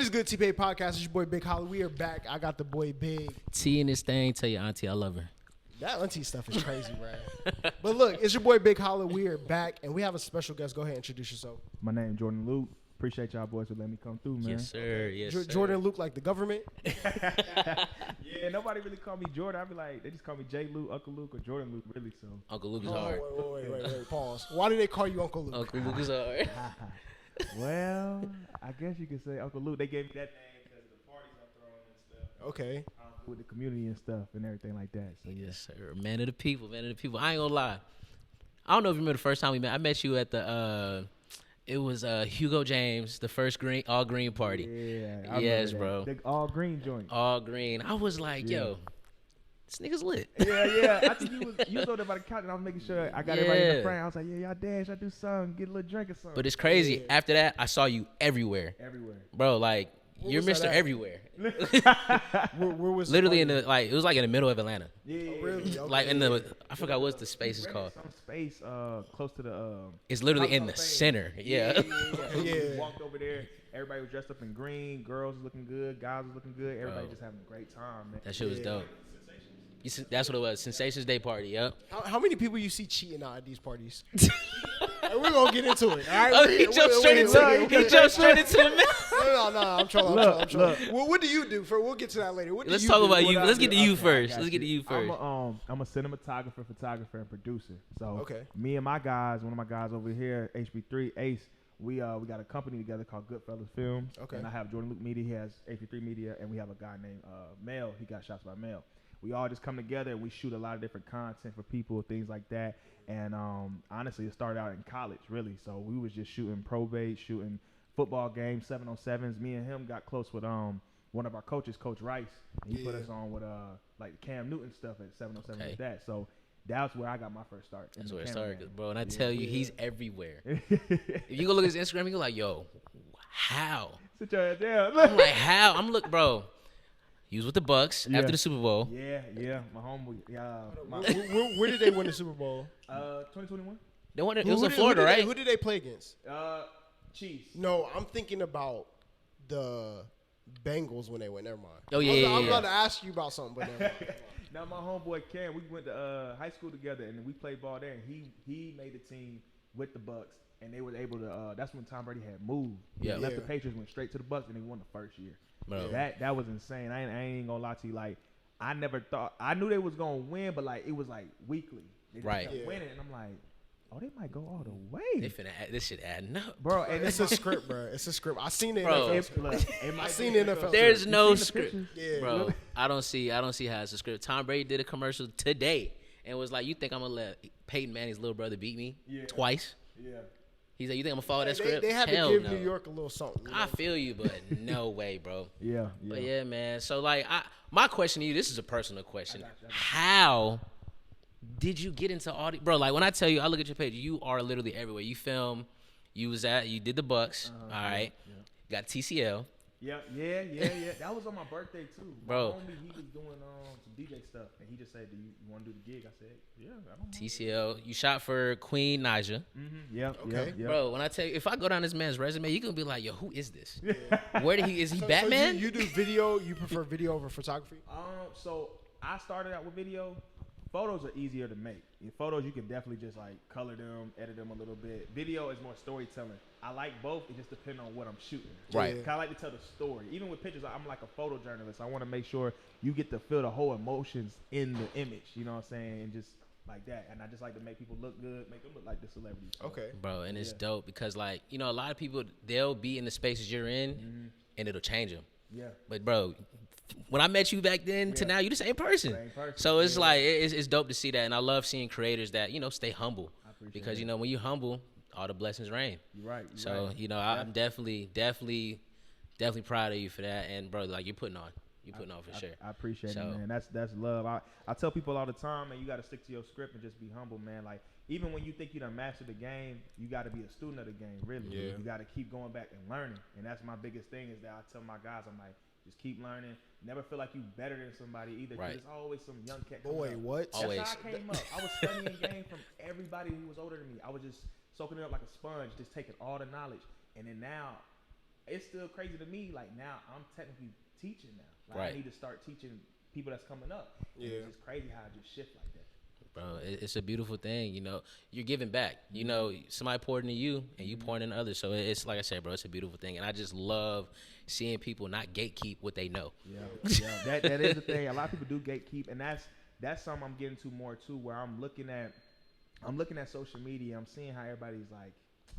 What is good, T-Pay Podcast? It's your boy Big Holly. We are back. I got the boy Big. T in this thing. Tell your auntie I love her. That auntie stuff is crazy, right? But look, it's your boy Big Holly. We are back, and we have a special guest. Go ahead and introduce yourself. My name Jordan Luke. Appreciate y'all boys for letting me come through, man. Yes, sir. Yes, sir. Jordan Luke, like the government. Yeah, nobody really call me Jordan. I be like, they just call me J Luke, Uncle Luke, or Jordan Luke, really. So Uncle Luke is Oh, hard. wait. Pause. Why do they call you Uncle Luke? Uncle Luke is hard. well, I guess you could say Uncle Luke. They gave me that name because of the parties I'm throwing and stuff. Okay. With the community and stuff and everything like that. So yeah. Yes, sir. Man of the people. Man of the people. I ain't gonna lie. I don't know if you remember the first time we met. I met you at the it was Hugo James, the first all green party. Yeah. I Yes, remember that. bro. The all green joint. All green. I was like, yo, this nigga's lit. Yeah. I think you was over there by the couch, and I was making sure I got everybody in Yeah. the frame. I was like, yeah, y'all dance, y'all do something, get a little drink or something. But it's crazy. Yeah. After that, I saw you everywhere. Everywhere. Bro, like, Where you're was that Mr. at? Everywhere. Where was Literally the party? it was like in the middle of Atlanta. Yeah. Oh, really? Okay. Like I forgot what the space is called. Some space close to the It's literally in the Outside center. Yeah. We Yeah. walked over there. Everybody was dressed up in green. Girls was looking good. Guys was looking good. Everybody Bro. just having a great time, man. That shit was Yeah. dope. That's what it was. Sensations Day party. Yep. How many people you see cheating out at these parties? We're gonna get into it. All right. Oh, he jumped straight into it. No, I'm trolling. Look. Well, what do you do? We'll get to that later. What do Let's you talk do? about What you. I Let's do? get to you Okay, I first. got Let's get to you first. I'm a cinematographer, photographer, and producer. So Okay. me and my guys, one of my guys over here, HB3 Ace, we got a company together called Goodfellas Films. Okay. And I have Jordan Luke Media. He has HB3 Media, and we have a guy named Mel. He got Shots by Mel. We all just come together and we shoot a lot of different content for people, things like that. And honestly, it started out in college, really. So we was just shooting probate, shooting football games, 7-on-7s. Me and him got close with one of our coaches, Coach Rice. And he put Yeah. us on with like Cam Newton stuff at 7-on-7 Okay. with that. So that's where I got my first start. That's in where it the started, cameraman. bro. And I Yeah. tell you, he's everywhere. If you go look at his Instagram, you go like, yo, how? Sit your ass down. I'm like, how? Bro. He was with the Bucks Yeah. after the Super Bowl. Yeah, my homeboy. Yeah, Where did they win the Super Bowl? 2021. They won it. It Who was in did- Florida, who did right? Who did they play against? Chiefs. No, I'm thinking about the Bengals when they went. Never mind. Oh, yeah, I was, yeah, I was yeah. about to ask you about something, but never mind. Now my homeboy Cam, we went to high school together, and we played ball there. And he made the team with the Bucks, and they were able to. That's when Tom Brady had moved. Yeah. He left the Yeah. Patriots, went straight to the Bucks, and they won the first year. Bro. That was insane. I ain't gonna lie to you. Like I never thought. I knew they was gonna win, but like it was like weekly. They just Right. kept Yeah. winning, and I'm like, oh, they might go all the They way, finna this shit adding up. bro. And It's a script, bro. It's a script. I seen it. Bro. I seen the NFL. There's script. no seen the script. pictures? Yeah. Bro, I don't see how it's a script. Tom Brady did a commercial today and was like, you think I'm gonna let Peyton Manning's little brother beat me twice? Yeah. He's like, you think I'm gonna follow that They, script? they had Hell to give no. New York a little something. you I know? feel you, but no way, bro. Yeah. But yeah, man. So like, my question to you, this is a personal question. I got you. How did you get into audio, bro? Like when I tell you, I look at your page, you are literally everywhere. You film, you did the Bucks, all right. Got TCL, Yeah. That was on my birthday too. Bro. My homie, he was doing some DJ stuff, and he just said, "Do you want to do the gig?" I said, "Yeah, I don't mind." TCL. You shot for Queen Naija, Yeah. Okay. Yeah. bro. When I tell you, if I go down this man's resume, you gonna be like, yo, who is this? Where did he? Is he So Batman? you do video. You prefer video over photography? So I started out with video. Photos are easier to make. In photos, you can definitely just like color them, edit them a little bit. Video is more storytelling. I like both. It just depends on what I'm shooting. Right. Yeah. I like to tell the story. Even with pictures, I'm like a photojournalist. I want to make sure you get to feel the whole emotions in the image. You know what I'm saying? And just like that. And I just like to make people look good, make them look like the celebrities. So, Okay. Bro, and it's Yeah. dope because like a lot of people they'll be in the spaces you're in, and it'll change them. Yeah. But bro, when I met you back then to Yeah. now, you the same person. Same person, So it's yeah. like it's dope to see that, and I love seeing creators that stay humble I appreciate because it. when you humble, all the blessings rain. You're right. So I'm definitely proud of you for that, and bro, like you're putting on for sure. I appreciate So- it, man. That's love. I tell people all the time, man, you got to stick to your script and just be humble, man. Like even when you think you done mastered the game, you got to be a student of the game, really. Yeah. You got to keep going back and learning, and that's my biggest thing is that I tell my guys, I'm like, just keep learning. Never feel like you better than somebody either. 'Cause Right. There's always some young cat. coming Boy, up. what? That's Always. how I came up. I was studying game from everybody who was older than me. I was just soaking it up like a sponge, just taking all the knowledge, and then now it's still crazy to me. Like now, I'm technically teaching now. Like Right. I need to start teaching people that's coming up. And Yeah. it's just crazy how it just shift like that. Bro, it's a beautiful thing. You know, you're giving back. You know, somebody poured into you, and you pouring into others. So it's like I said, bro, it's a beautiful thing, and I just love seeing people not gatekeep what they know. Yeah, that is the thing. A lot of people do gatekeep, and that's something I'm getting to more too. Where I'm looking at social media. I'm seeing how everybody's like,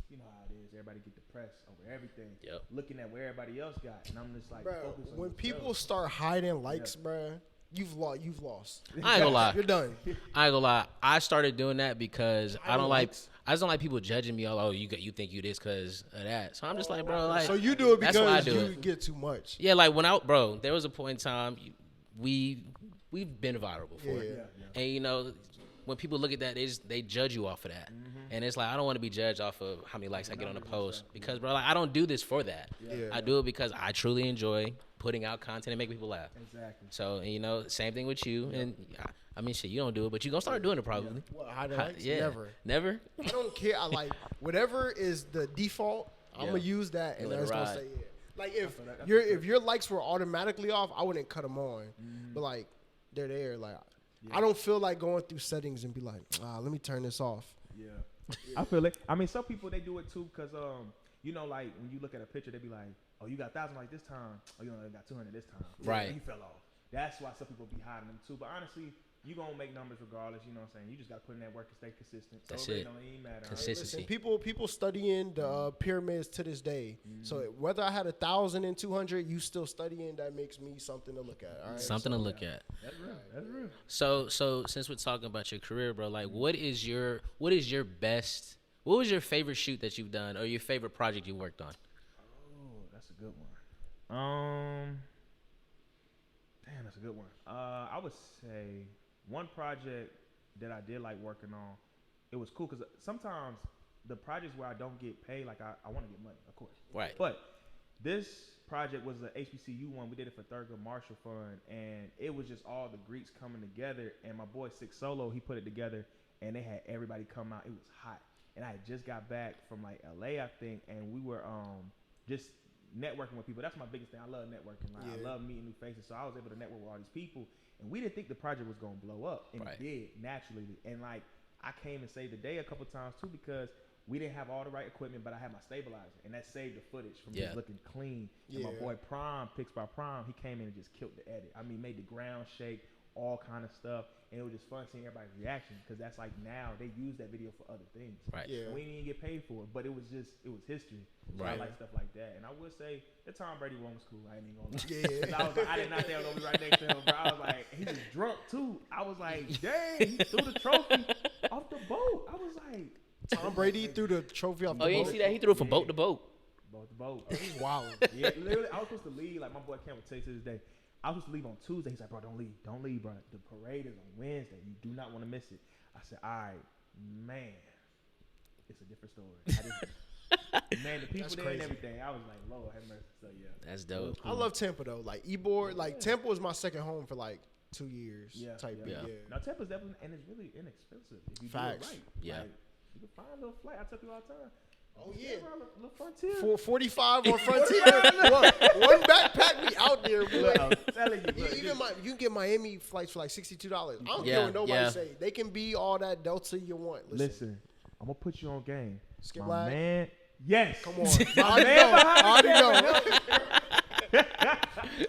you know how it is. Everybody get depressed over everything. Yep. Looking at where everybody else got, and I'm just like, Bro, focus on when yourself. people start hiding likes, bro, you've lost. I ain't gonna lie. You're done. I ain't gonna lie. I started doing that because I don't like. likes. I just don't like people judging me. Oh, you think you this because of that. So I'm just like, bro, like. So you do it That's why I because do you it. get too much. Yeah, like bro, there was a point in time we've been viral before, Yeah. and you know, when people look at that, they judge you off of that, and it's like I don't want to be judged off of how many likes I get on a post because, bro, like I don't do this for that. Yeah. I do it because I truly enjoy putting out content and making people laugh. Exactly. So, and, you know, same thing with you, and I mean, shit, you don't do it, but you gonna start doing it probably. What, hiding likes? Yeah, Never. never. I don't care. I like whatever is the default. I'm gonna Yeah. use that, and Let it that's gonna ride. stay. Yeah. Like if That's your likes were automatically off, I wouldn't cut them on. But like they're there. Like I don't feel like going through settings and be like, let me turn this off. Yeah. I feel it. I mean, some people they do it too because you know, like when you look at a picture, they be like, oh, you got 1,000 like this time. Oh, you only got 200 this time. Right. And you fell off. That's why some people be hiding them too. But honestly, you gonna make numbers regardless. You know what I'm saying? You just got to put in that work and stay consistent. That's so really it. don't even matter. Consistency. Listen, people studying the pyramids to this day. So whether I had 1,000 and 200, you still studying. That makes me something to look at. All right. Something to look at. That's real. That's real. So since we're talking about your career, bro, like what was your favorite shoot that you've done or your favorite project you worked on? Oh, that's a good one. Damn, that's a good one. I would say one project that I did like working on. It was cool because sometimes the projects where I don't get paid, like I want to get money, of course. Right. But this project was the HBCU one. We did it for Thurgood Marshall Fund, and it was just all the Greeks coming together. And my boy Six Solo, he put it together, and they had everybody come out. It was hot, and I had just got back from like LA, I think, and we were just networking with people. That's my biggest thing. I love networking. Like, Yeah. I love meeting new faces. So I was able to network with all these people, and we didn't think the project was gonna blow up, and Right. it did naturally. And like I came and saved the day a couple times too because we didn't have all the right equipment, but I had my stabilizer, and that saved the footage from Yeah. just looking clean. And my Yeah. boy Prime, Picks by Prime, he came in and just killed the edit. I mean, made the ground shake, all kind of stuff, and it was just fun seeing everybody's reaction because that's like now they use that video for other things. Right. Yeah. And we didn't even get paid for it, but it was history. So I Right. like stuff like that. And I would say the Tom Brady one was cool. I ain't even gonna lie. Yeah. 'Cause I was like, I did not think I was gonna be right next to him, bro. I was like, he was drunk too. I was like, dang, he threw the trophy off the boat. I was like, Tom Brady threw the trophy off Oh, the you boat. ain't see that? He threw it from boat to boat. boat to boat. He's wild. Yeah, literally, I was supposed to leave. Like my boy Cam would tell you to this day. I was supposed to leave on Tuesday. He's like, bro, don't leave, bro. The parade is on Wednesday. You do not want to miss it. I said, all right, man, it's a different story. Man, the people That's there crazy. and everything. I was like, Lord have mercy. So yeah, That's dope. I love Tampa though. Like Ybor, like Tampa was my second home for like 2 years. yeah, Type yeah. beat, yeah. Now Tampa's definitely, and it's really inexpensive if you Facts. do it right. Yeah. Like, you can find a little flight. I tell people all the time. Oh Stay yeah. around a little frontier. 45 on Frontier. one backpack, we out there. Boy. Look, I'm telling you, look, Even you can get Miami flights for like $62. I don't Yeah, care what nobody yeah. say. They can be all that Delta you want. listen, I'm gonna put you on game. Skip My lag? man, yes. Come on. I already man know. behind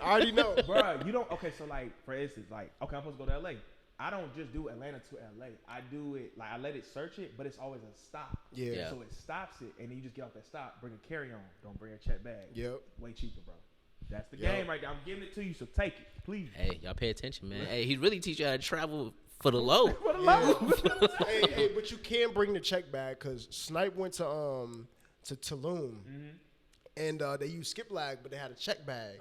I already know. Bro, you don't. Okay, so like for instance, like okay, I'm supposed to go to LA. I don't just do Atlanta to LA. I do it like I let it search it, but it's always a stop. Yeah. Yeah. So it stops it, and then you just get off that stop, bring a carry on. Don't bring a check bag. Yep. Way cheaper, bro. That's the Yep. game right there. I'm giving it to you, so take it, please. Hey, y'all pay attention, man. Hey, he really teach you how to travel for the low. For the love. hey, but you can bring the check bag because Snipe went to Tulum, and they used skip lag, but they had a check bag.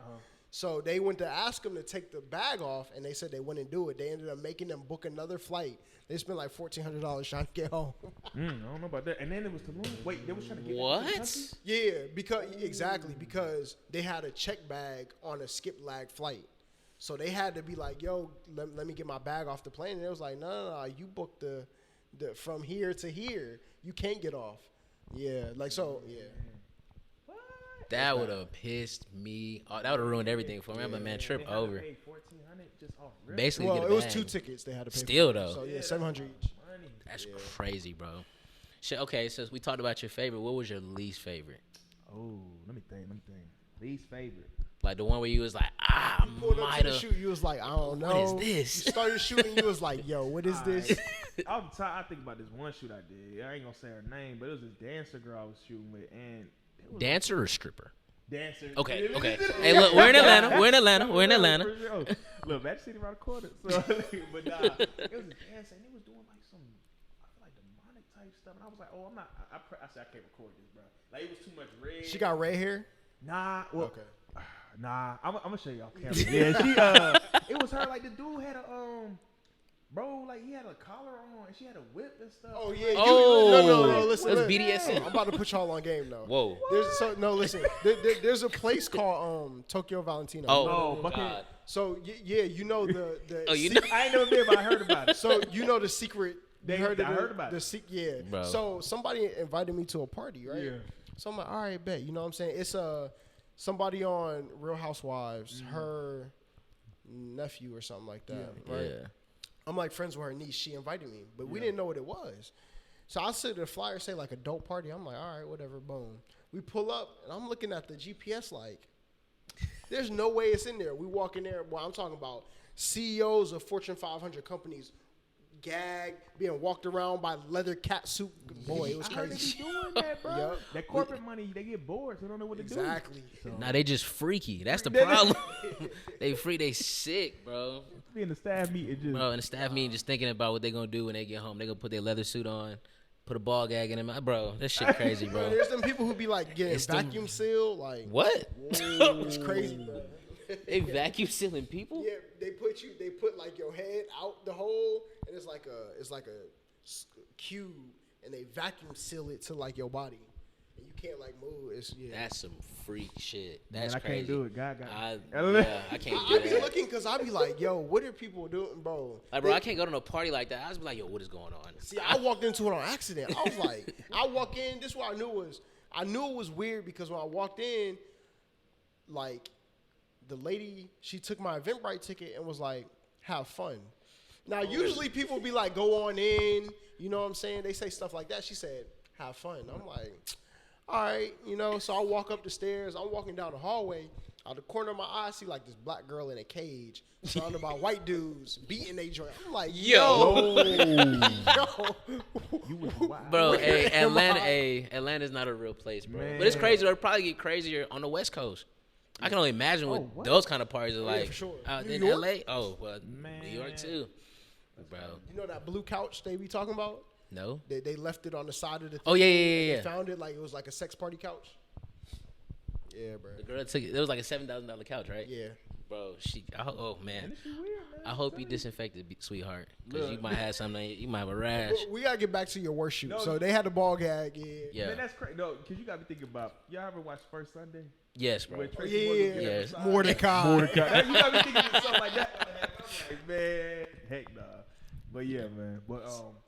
So they went to ask them to take the bag off, and they said they wouldn't do it. They ended up making them book another flight. They spent like $1,400 trying to get home. I don't know about that. And then it was Tulum. Wait, they was trying to get What? into the country? Yeah, because they had a check bag on a skip lag flight. So they had to be like, yo, let me get my bag off the plane. And it was like, no, you booked the from here to here. You can't get off. Yeah, like so, yeah. That would have pissed me off. That would have ruined everything for me. I'm like, man, trip They had to over. pay $1,400 just off rip. Basically, Well, get it a was bag. 2 tickets they had to pay. Still, for. though. So yeah, 700 each. Money. That's crazy, bro. Shit. Okay, so we talked about your favorite. What was your least favorite? Oh, let me think. Least favorite. Like the one where you was like, I Pulled up might to the have. shoot, you was like, I don't know. What is this? You started shooting, you was like, yo, what is this? All the time, I think about this one shoot I did. I ain't gonna say her name, but it was this dancer girl I was shooting with, and it was Dancer or stripper? dancer. Okay, okay. Hey, look, we're in Atlanta. We're in Atlanta. We're in Atlanta. For sure. Look, Magic City around the corner. So, but nah, it was a dancer, and he was doing like some, I feel like demonic type stuff, and I was like, oh, I'm not. I said I can't record this, bro. Like it was too much red. She got red hair? Nah, well, Okay. nah. I'm gonna show you off camera. Yeah, she. It was her. Like the dude had a bro. Like he had a collar on, and she had a whip and stuff. Oh, yeah. Oh, listen. that's listen. BDSM. I'm about to put y'all on game, though. Whoa. Listen. There's a place called Tokyo Valentino. Oh, No, Buckhead. God. So, yeah, you know the Oh, you know. I ain't never been, but I heard about it. So, you know the secret. I heard about it. Yeah. Bro. So, somebody invited me to a party, right? Yeah. So, I'm like, all right, bet. You know what I'm saying? It's somebody on Real Housewives, her nephew or something like that, right? Yeah. I'm like friends with her niece. She invited me, but we didn't know what it was. So I see the flyer say like adult party. I'm like, all right, whatever, boom. We pull up, and I'm looking at the GPS like, there's no way it's in there. We walk in there. Well, I'm talking about CEOs of Fortune 500 companies gagged, being walked around by leather cat suit. Boy, it was I heard they crazy. be doing that, bro. Yup. That corporate money, they get bored, so they don't know what to do. Exactly. So, Nah, they just freaky. That's the problem. They free. They sick, bro. be in the staff meeting, just Bro, and the staff meeting just thinking about what they gonna do when they get home. They gonna put their leather suit on, put a ball gag in them. Bro, that shit crazy, Bro, bro. there's some people who be like getting It's them- vacuum sealed. Like, What? it's crazy, bro. They vacuum sealing people? Yeah, they put like your head out the hole, and it's like a cube, and they vacuum seal it to like your body, and you can't like move. It's That's some freak shit. That's man, I crazy. can't do it. God, I can't do I be that. looking because I be like, yo, what are people doing, bro? Like, bro, I can't go to no party like that. I was be like, yo, what is going on? See, I walked into it on accident. I was like, I walk in. This is what I knew it was weird because when I walked in, like, the lady, she took my Eventbrite ticket and was like, have fun. Now, usually people be like, go on in. You know what I'm saying? They say stuff like that. She said, have fun. I'm like, all right, you know. So I walk up the stairs. I'm walking down the hallway. Out the corner of my eye, I see like this black girl in a cage surrounded by white dudes beating they joint. I'm like, yo. You was wild. Bro, Where am Atlanta's not a real place, bro. Man. But it's crazy. It'll probably get crazier on the West Coast. I can only imagine what, what? those kind of parties are like. for sure. Out New in York? LA? Oh, well, New York Man. too. Bro, You know that blue couch they be talking about? no. They left it on the side of the Oh, yeah, yeah, and yeah, they yeah. found it like it was like a sex party couch. Yeah, bro. The girl took it. It was like a $7,000 couch, right? Yeah. Bro, oh man. This is weird, man. I hope you disinfected, sweetheart, because you might have something. You might have a rash. Well, we gotta get back to your worst shoot. No. So they had the ball gag. Yeah. Yeah. Man, that's crazy. No, because you got to think about, y'all ever watch First Sunday? Yes, bro. With Oh, Tracy yeah, Morgan yeah, getting yeah. upside? Mordecai. Mordecai. You got to be thinking of something like that. I'm like, man, heck nah. But yeah, man. But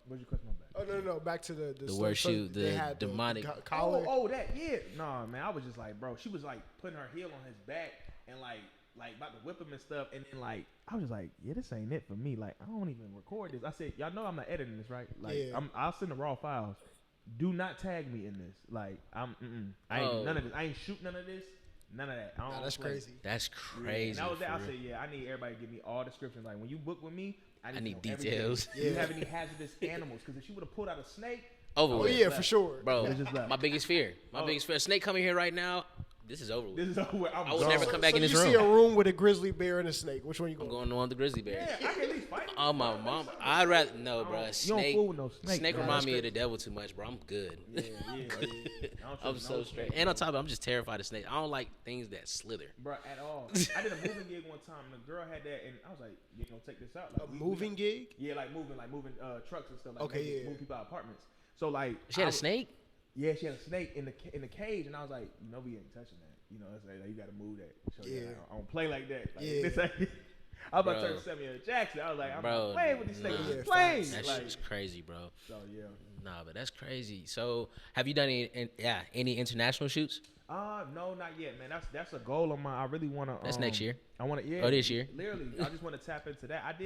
what's your question about? Oh no, back to the The stuff. worst So shoot, they the had demonic- collar. Oh, that, yeah. Nah, man, I was just like, bro, she was like putting her heel on his back and like about to whip him and stuff. And then like, I was just like, yeah, this ain't it for me. Like, I don't even record this. I said, y'all know I'm not editing this, right? Like, Yeah. I'll send the raw files. Do not tag me in this. Like, I ain't Oh. none of this. I ain't shoot none of this. None of that. I don't Nah, that's play. crazy. That's Yeah, crazy. and that was that. I for said, real. yeah, I need everybody to give me all descriptions. Like when you book with me, I I need to know everything. details. Do you Yeah. have any hazardous animals? Because if she would have pulled out a snake, Over Oh with. yeah, for sure. Bro, It's just left. my biggest fear. My Oh. biggest fear. A snake coming here right now. This is over with. this is over. I'm I would gone. never come back so in this you room. see a room with a grizzly bear and a snake. Which one you I'm going? going on the grizzly bear. Yeah, I can at least fight. Oh my mom. I'd rather no, bro. You don't Snake. fool with no snake. Snake bro. remind me of the devil too much, bro. I'm good. Yeah, yeah. I'm so straight. And on top of it, I'm just terrified of snakes. I don't like things that slither. Bro, at all. I did a moving gig one time, and the girl had that, and I was like, "You gonna take this out?" Like, A moving gig? Yeah, like moving trucks and stuff. Like Okay, maybe yeah. move people out of apartments. So like, She had I a snake. Yeah, she had a snake in the cage, and I was like, we ain't touching that. You know, it's like you got to move that. So, Yeah. I don't play like that. Like, Yeah. this ain't- I was about to Bro. turn Samuel Jackson. I was like, I'm Bro, not playing with these snakes. nah. I'm Yeah, playing. facts. That Like, shit's crazy, bro. so yeah. Nah, but that's crazy. So, have you done any international shoots? No, not yet, man. That's a goal of mine. I really want to. That's next year. I want to. Yeah. Oh, this year. Literally, I just want to tap into that. I've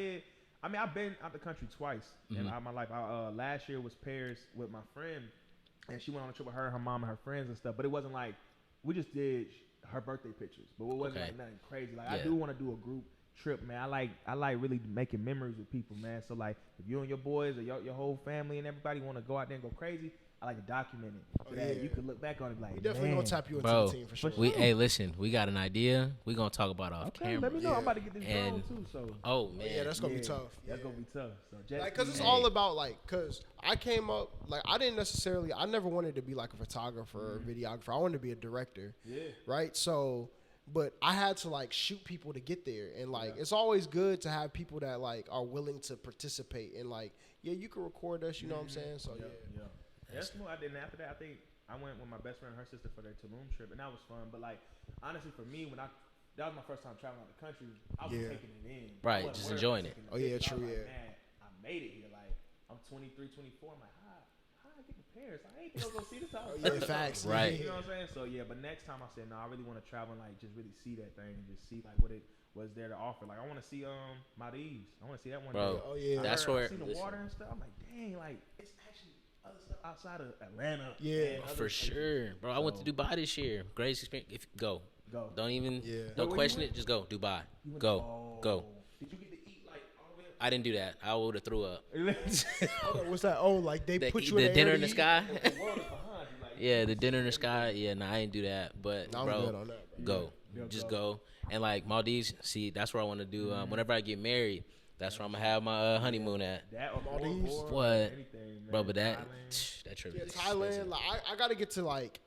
been out the country twice in my life. Last year was Paris with my friend, and she went on a trip with her mom, and her friends and stuff. But it wasn't like we just did her birthday pictures, but it wasn't like nothing crazy. Like I do want to do a group trip, man. I like really making memories with people, man. So like if you and your boys or your whole family and everybody want to go out there and go crazy, I like to document it so that you can look back on it like, We definitely gonna tap you into Bro, the team for sure. Hey, listen, we got an idea. We gonna talk about off camera. Let me know. I'm about to get this And- drone too. So Oh man, Yeah, that's gonna be tough. That's gonna be tough. So Like, cause it's all about like, cause I came up like I never wanted to be like a photographer or a videographer. I wanted to be a director. Yeah. Right. So, but I had to like shoot people to get there, and like it's always good to have people that like are willing to participate and like, yeah, you can record us. You know what I'm saying? So yeah. That's what I did. And after that, I think I went with my best friend and her sister for their Tulum trip, and that was fun. But like honestly, for me, that was my first time traveling out the country, I was taking it in. Right, I wasn't just worried enjoying about it. taking the Oh, yeah, pictures. I true, was like, yeah. Man, I made it here. Like I'm 23, 24. I'm like, how I get to Paris? I ain't think I was gonna see this house. Yeah, facts. Right. You know what I'm saying? So yeah, but next time I said no, I really want to travel and like just really see that thing and just see like what it was there to offer. Like I want to see Maldives. I want to see that one. Bro, day. Oh yeah. that's I where- seen the listen. water and stuff. I'm like, dang, like it's actually other stuff outside of Atlanta. Yeah. and other For places. sure, bro. I went to So- Dubai this year. Greatest experience. If go, Go. don't even, Yeah. don't Where you question went? it. Just go. Dubai. You went- Go, oh. go. Did you get to eat like all the way I didn't do that. I would have threw up. up? What's that? Oh, like they The, put you the in dinner area in the to eat? sky. The world is behind you. Like, Yeah, the dinner in the sky. Yeah, nah, I didn't do that. But No, I'm bro, good on that, go, Yeah, just go. go. And like Maldives, see, that's where I want to do. Whenever I get married, that's where I'm gonna have my honeymoon at. that or Maldives? Bora Bora, What? anything, man. Bro, but that Thailand. that trip Yeah, is Thailand. expensive. Like I gotta get to like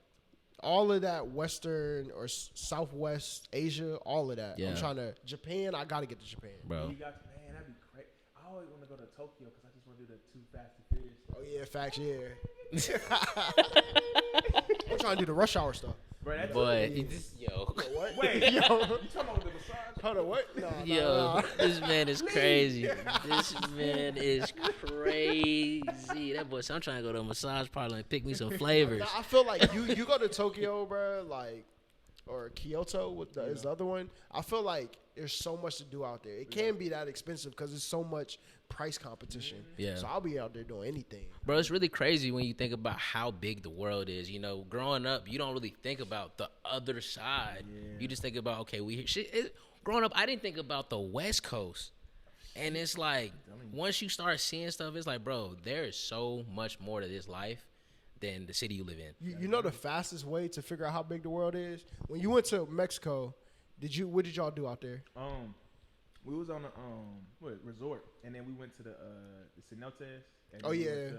all of that Western or Southwest Asia, all of that. Yeah. I'm trying to Japan. I gotta get to Japan. bro. You got man, that'd be crazy. I always want to go to Tokyo because I just want to do the Too Fast and Furious. Oh yeah, facts. Yeah. I'm trying to do the rush hour stuff. Bro, that's But yo, What? Wait, yo, you talking about the massage? hold on. What? No, no, yo, no. this man is crazy. This man is crazy. That boy said, I'm trying to go to a massage parlor and pick me some flavors. Nah, I feel like you go to Tokyo, bro, like, or Kyoto is the other one. I feel like there's so much to do out there. It can be that expensive because there's so much price competition. Yeah. So I'll be out there doing anything. Bro, it's really crazy when you think about how big the world is. You know, growing up, you don't really think about the other side. You just think about, okay, growing up, I didn't think about the West Coast. And it's like, once you start seeing stuff, it's like, bro, there is so much more to this life than the city you live in. You know the fastest way to figure out how big the world is? When you went to Mexico, what did y'all do out there? We was on a resort, and then we went to the cenotes. And Oh, then we yeah. went to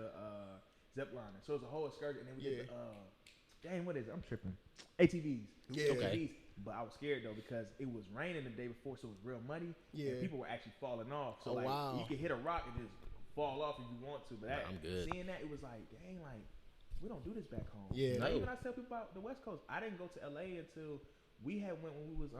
zip lining. So it was a whole excursion, and then we did the dang, what is it? I'm tripping. ATVs. Yeah. Okay. But I was scared though because it was raining the day before, so it was real muddy. Yeah. And people were actually falling off. So Oh, like wow. you could hit a rock and just fall off if you want to. But I'm good. seeing that, it was like, dang, like we don't do this back home. Yeah. Like, No. even I tell people about the West Coast. I didn't go to LA until we had went when we was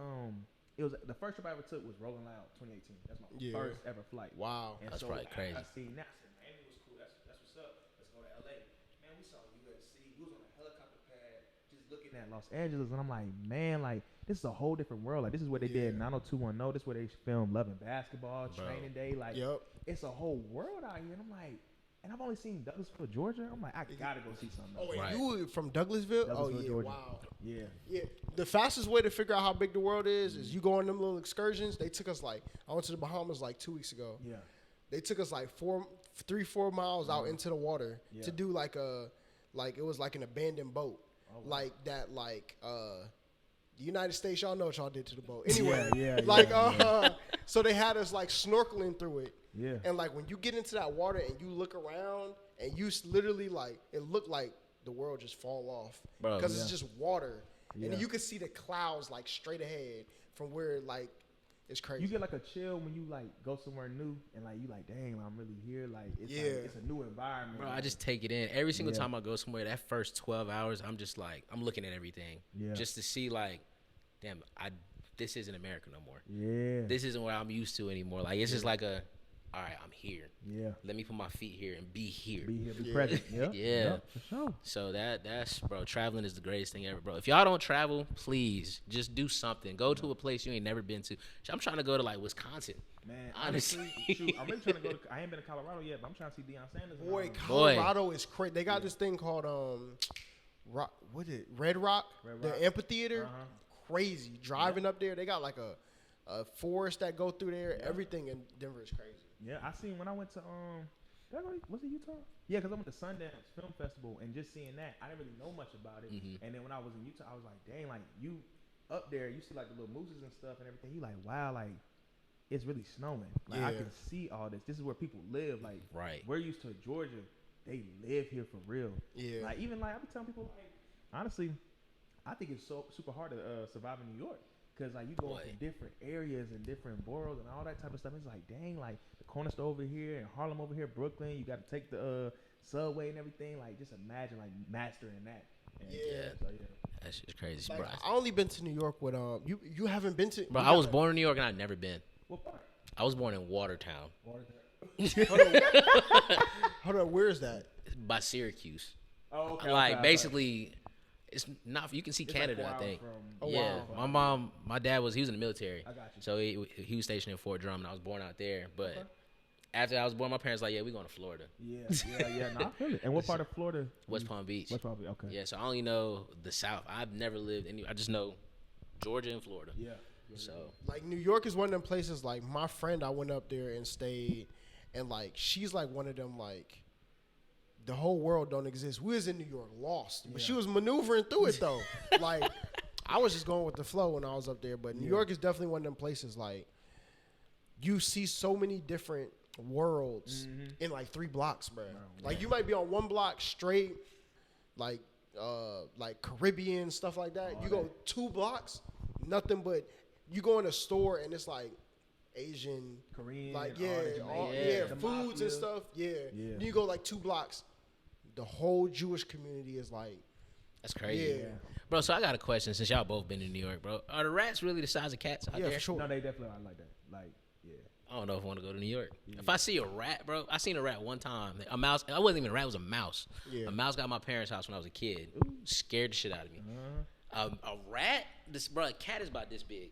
it was the first trip I ever took was Rolling Loud 2018. That's my Yeah. first ever flight. Wow. And That's so probably crazy. I seen that. I said, Miami was cool. That's what's up. Let's go to LA. Man, we saw USC. We was on a helicopter pad just looking at Los Angeles, and I'm like, man, like this is a whole different world. Like this is where they did 90210. This is where they filmed Loving Basketball, Bro. Training Day. Like Yep. it's a whole world out here, and I'm like. And I've only seen Douglasville, Georgia. I'm like, I gotta go see something. Oh, else. wait, Right. you were from Douglasville? Oh, Douglasville, yeah. Georgia. Wow. Yeah. Yeah, the fastest way to figure out how big the world is you go on them little excursions. They took us like I went to the Bahamas like 2 weeks ago. Yeah. They took us like 4 miles out into the water Yeah. to do like it was like an abandoned boat, like that the United States. Y'all know what y'all did to the boat. Anyway, Yeah, like yeah. so they had us like snorkeling through it. Yeah. And like when you get into that water and you look around and you literally like it looked like the world just fall off Bro, because it's yeah. just water and Yeah. then you can see the clouds like straight ahead from where like it's crazy. You get like a chill when you like go somewhere new and like you like, dang, I'm really here. Like it's Yeah. like, it's a new environment. Bro, I just take it in. Every single Yeah. time I go somewhere, that first 12 hours, I'm just like, I'm looking at everything. Yeah. Just to see like, damn, this isn't America no more. yeah. This isn't what I'm used to anymore. Like, it's just like all right, I'm here. Yeah. Let me put my feet here and be here. Be here, be Yeah. present. Yeah. Yeah. For sure. So that's bro. Traveling is the greatest thing ever, bro. If y'all don't travel, please just do something. Go to a place you ain't never been to. I'm trying to go to like Wisconsin. Man, Honestly. honestly, shoot, I'm really trying to go to. I ain't been to Colorado yet, but I'm trying to see Deion Sanders. and Boy, all them. Colorado is crazy. They got this thing called Rock. What is it? Red Rock. Red Rock. The amphitheater. Uh-huh. Crazy. Driving up there, they got like a forest that go through there. Everything in Denver is crazy. Yeah, I seen when I went to did I go, was it Utah? Yeah, because I went to Sundance Film Festival and just seeing that, I didn't really know much about it. Mhm. And then when I was in Utah, I was like, dang, like you up there, you see like the little mooses and stuff and everything. You like, wow, like it's really snowing. Like I Yeah. can see all this. This is where people live. Like Right. we're used to Georgia, they live here for real. Yeah. Like even like I be telling people like, honestly, I think it's so super hard to survive in New York. Cause like you go Boy. from different areas and different boroughs and all that type of stuff. It's like, dang, like the corner store over here and Harlem over here, Brooklyn. You got to take the subway and everything. Like, just imagine like mastering that. And Yeah. So, yeah. That's just crazy, Like, bro. I only been to New York with you haven't been to. Bro, you I was gotta- born in New York and I'd never been. What part? I was born in Watertown Hold on, where is that? by Syracuse. Oh, okay. Like okay, basically, it's not. You can see It's like Canada, 4 I hours think. from- Oh, Yeah, wow. my dad he was in the military. I got you. So he was stationed in Fort Drum, and I was born out there. But Okay. after I was born, my parents like, yeah, we going to Florida, Yeah. No, I feel it. And what part of Florida? West Palm Beach. West Palm Beach. Okay. Yeah, so I only know the South. I've never lived any. I just know Georgia and Florida. Yeah. So Like New York is one of them places. Like my friend, I went up there and stayed, and like she's like one of them like. The whole world don't exist. We was in New York, lost, but she Yeah. was maneuvering through it though. Like I was just going with the flow when I was up there. But New Yeah. York is definitely one of them places. Like you see so many different worlds in like 3 blocks, bro. Like you might be on one block straight, like Caribbean stuff like that. You go 2 blocks, nothing but. You go in a store and it's like Asian, Korean. like all yeah, that all, Jamaican, yeah, the foods mafia. and stuff. Yeah. Yeah. Then you go like 2 blocks, the whole Jewish community is like, that's crazy, Yeah. bro. So I got a question since y'all both been in New York, bro. Are the rats really the size of cats out yeah, there? for sure. No, they definitely are like that. Like, yeah. I don't know if I want to go to New York. If I see a rat, bro, I seen a rat one time. A mouse. I wasn't even a rat. It was a mouse. Yeah. A mouse got my parents' house when I was a kid. Scared the shit out of me. A rat? A cat is about this big.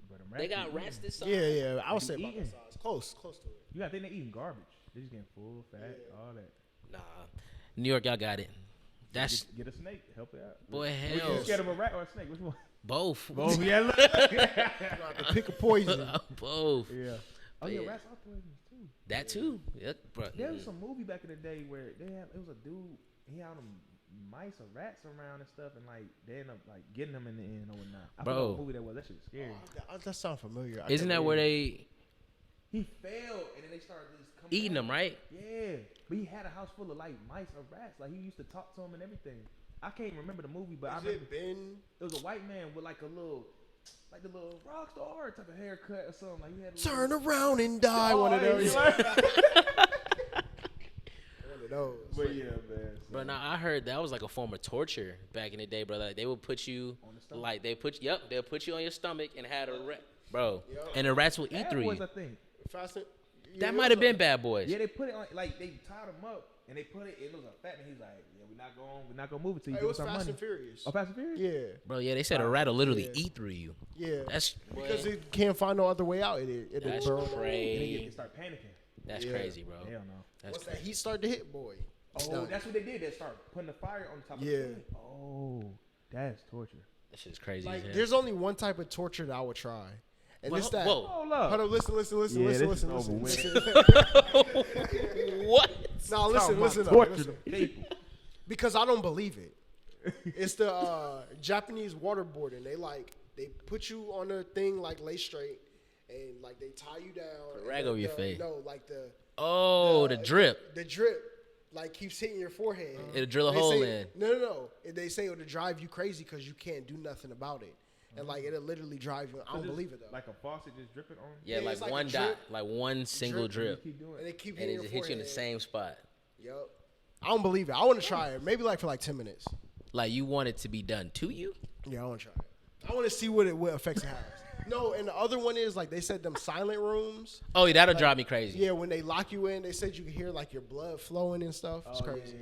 But them They rats got be rats eating. this size. Yeah, I would They say be about that eating. size. Close to it. You got think they eating garbage. They just getting full, fat, all that. Nah, New York, y'all got it. That's Get a snake. Help it out. boy You hell. scared of a rat or a snake? Which one? Both. Yeah. Look. You have to pick a poison. Both. Yeah. Oh yeah, Yeah. rats are poisonous too. That too. Yep, bro. There was some movie back in the day where it was a dude. He had them mice or rats around and stuff, and like they end up like getting them in the end or whatnot. I forgot Bro. what movie that was. That shit was scary. That sounds familiar. Isn't that where they He failed, and then they started just coming eating back. them, right? Yeah, but he had a house full of like mice or rats. Like he used to talk to them and everything. I can't remember the movie, but I Has remember it been? it was a white man with like a little, like the little rock star type of haircut or something. Like he had a Turn little, around and die. One of those. Like, One of those. but yeah, man. So. Bro, now I heard that was like a form of torture back in the day, bro. Like they would put you On the stomach? like they'll put you on your stomach and had a rat, bro. Yep. And the rats will eat Bad through Boys, you. I think. Fast and, That might have been Bad Boys. Yeah, they put it on like they tied him up and they put it. It was a fat man. He's like, yeah, we're not gonna move it till you It give was us our Fast money. and Furious. Oh, Fast and Furious. Yeah, Bro, yeah, they said a rat will literally Yeah. eat through you. yeah. That's Because it can't find no other way out. It That's burn. And they crazy. start panicking. That's Yeah. crazy, bro. Hell no. That's Once that crazy. heat start to hit, boy. it's Oh, done. that's what they did. They start putting the fire on top of Yeah. the thing. Oh, that's torture. That shit's crazy. Like, as hell. there's only one type of torture that I would try, and it's that. Whoa. Hold up. Hold up, listen, Yeah, listen. this is over with. What? No, listen, listen, though, Torture listen. the people. Because I don't believe it. It's the Japanese waterboarding. They put you on a thing like lay straight, and like they tie you down. Put a and rag the- over your the- face. No, like the Oh, the drip. The drip, like keeps hitting your forehead. It'll drill a They hole say- in. No. They say it'll drive you crazy because you can't do nothing about it, and like it'll literally drive you. I don't believe it though. Like a faucet just dripping on. Yeah, Yeah, like it's like one a dot, drip. like one single drip, Keep doing And it. they keep and hitting it your hits you in the forehead. same spot. Yep. I don't believe it. I want to try it. Maybe like for like 10 minutes. Like you want it to be done to you. Yeah, I want to try it. I want to see what effects it has. No, and the other one is like they said them silent rooms. Oh, yeah, that'll drive me crazy. Yeah, when they lock you in, they said you can hear like your blood flowing and stuff. It's crazy.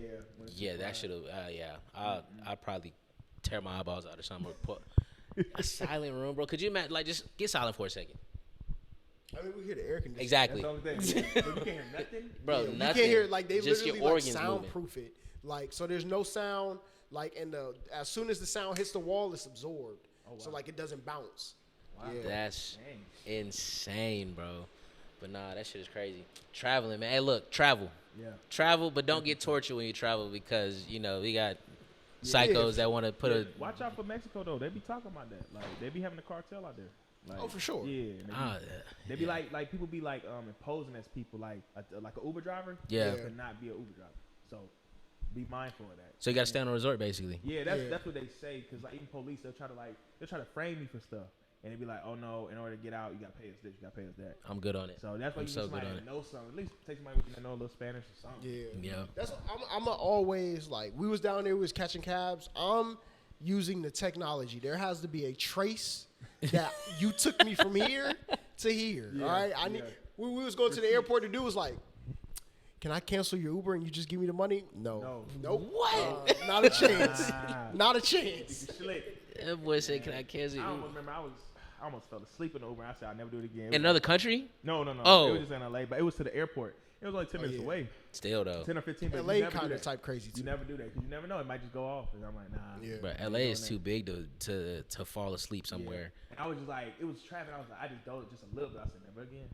Yeah, that should have. Yeah, I'd probably tear my eyeballs out or something. Or put a silent room, bro. Could you imagine? Like, just get silent for a second. I mean, we hear the air conditioning. Exactly, That's the only thing. But you can't hear nothing. bro. You Nothing. can't hear like they just literally your like organs moving. soundproof it. Like so, there's no sound. Like and as soon as the sound hits the wall, it's absorbed. So like it doesn't bounce. Wow. Yeah. That's Dang. insane, bro. But nah, that shit is crazy. Traveling, man. Hey, look, travel. Yeah. Travel, but don't get tortured when you travel because, you know, we got psychos that want to put a. Watch out for Mexico though. They be talking about that. Like they be having a cartel out there. Like, Oh, for sure. Yeah. They be yeah. like people be like imposing as people like an Uber driver. Yeah. Could not be an Uber driver. So be mindful of that. So you got to stay on a resort, basically. Yeah, Yeah. that's what they say. Cause like even police, they'll try to frame me for stuff, and they be like, oh no, in order to get out, you gotta pay us this, you gotta pay us that. I'm good on it. So that's why I'm you so need good somebody on that it. knows something. At least take somebody with you that know a little Spanish or something. Yeah. Yeah. That's I'm always like we was down there, we was catching cabs. I'm using the technology. There has to be a trace that you took me from here to here. Yeah, All right. I need. yeah. We was going to the airport. The dude was like, "Can I cancel your Uber and you just give me the money?" No. No. Nope. What? Not a chance. Nah. Not a chance. You slick. That boy said, "Can I cancel I you?" almost remember I almost fell asleep in the Uber. I said I'll never do it again. In another country? No. Oh. It was just in LA, but it was to the airport. It was only 10 minutes yeah. away, Still though, 10 or 15. But LA you never kind do of that. type crazy You too. never do that because you never know. It might just go off. And I'm like, nah. Yeah. but LA is too big to fall asleep somewhere. And I was just like, it was traffic. I was like, I just dozed just a little bit. I said, never again.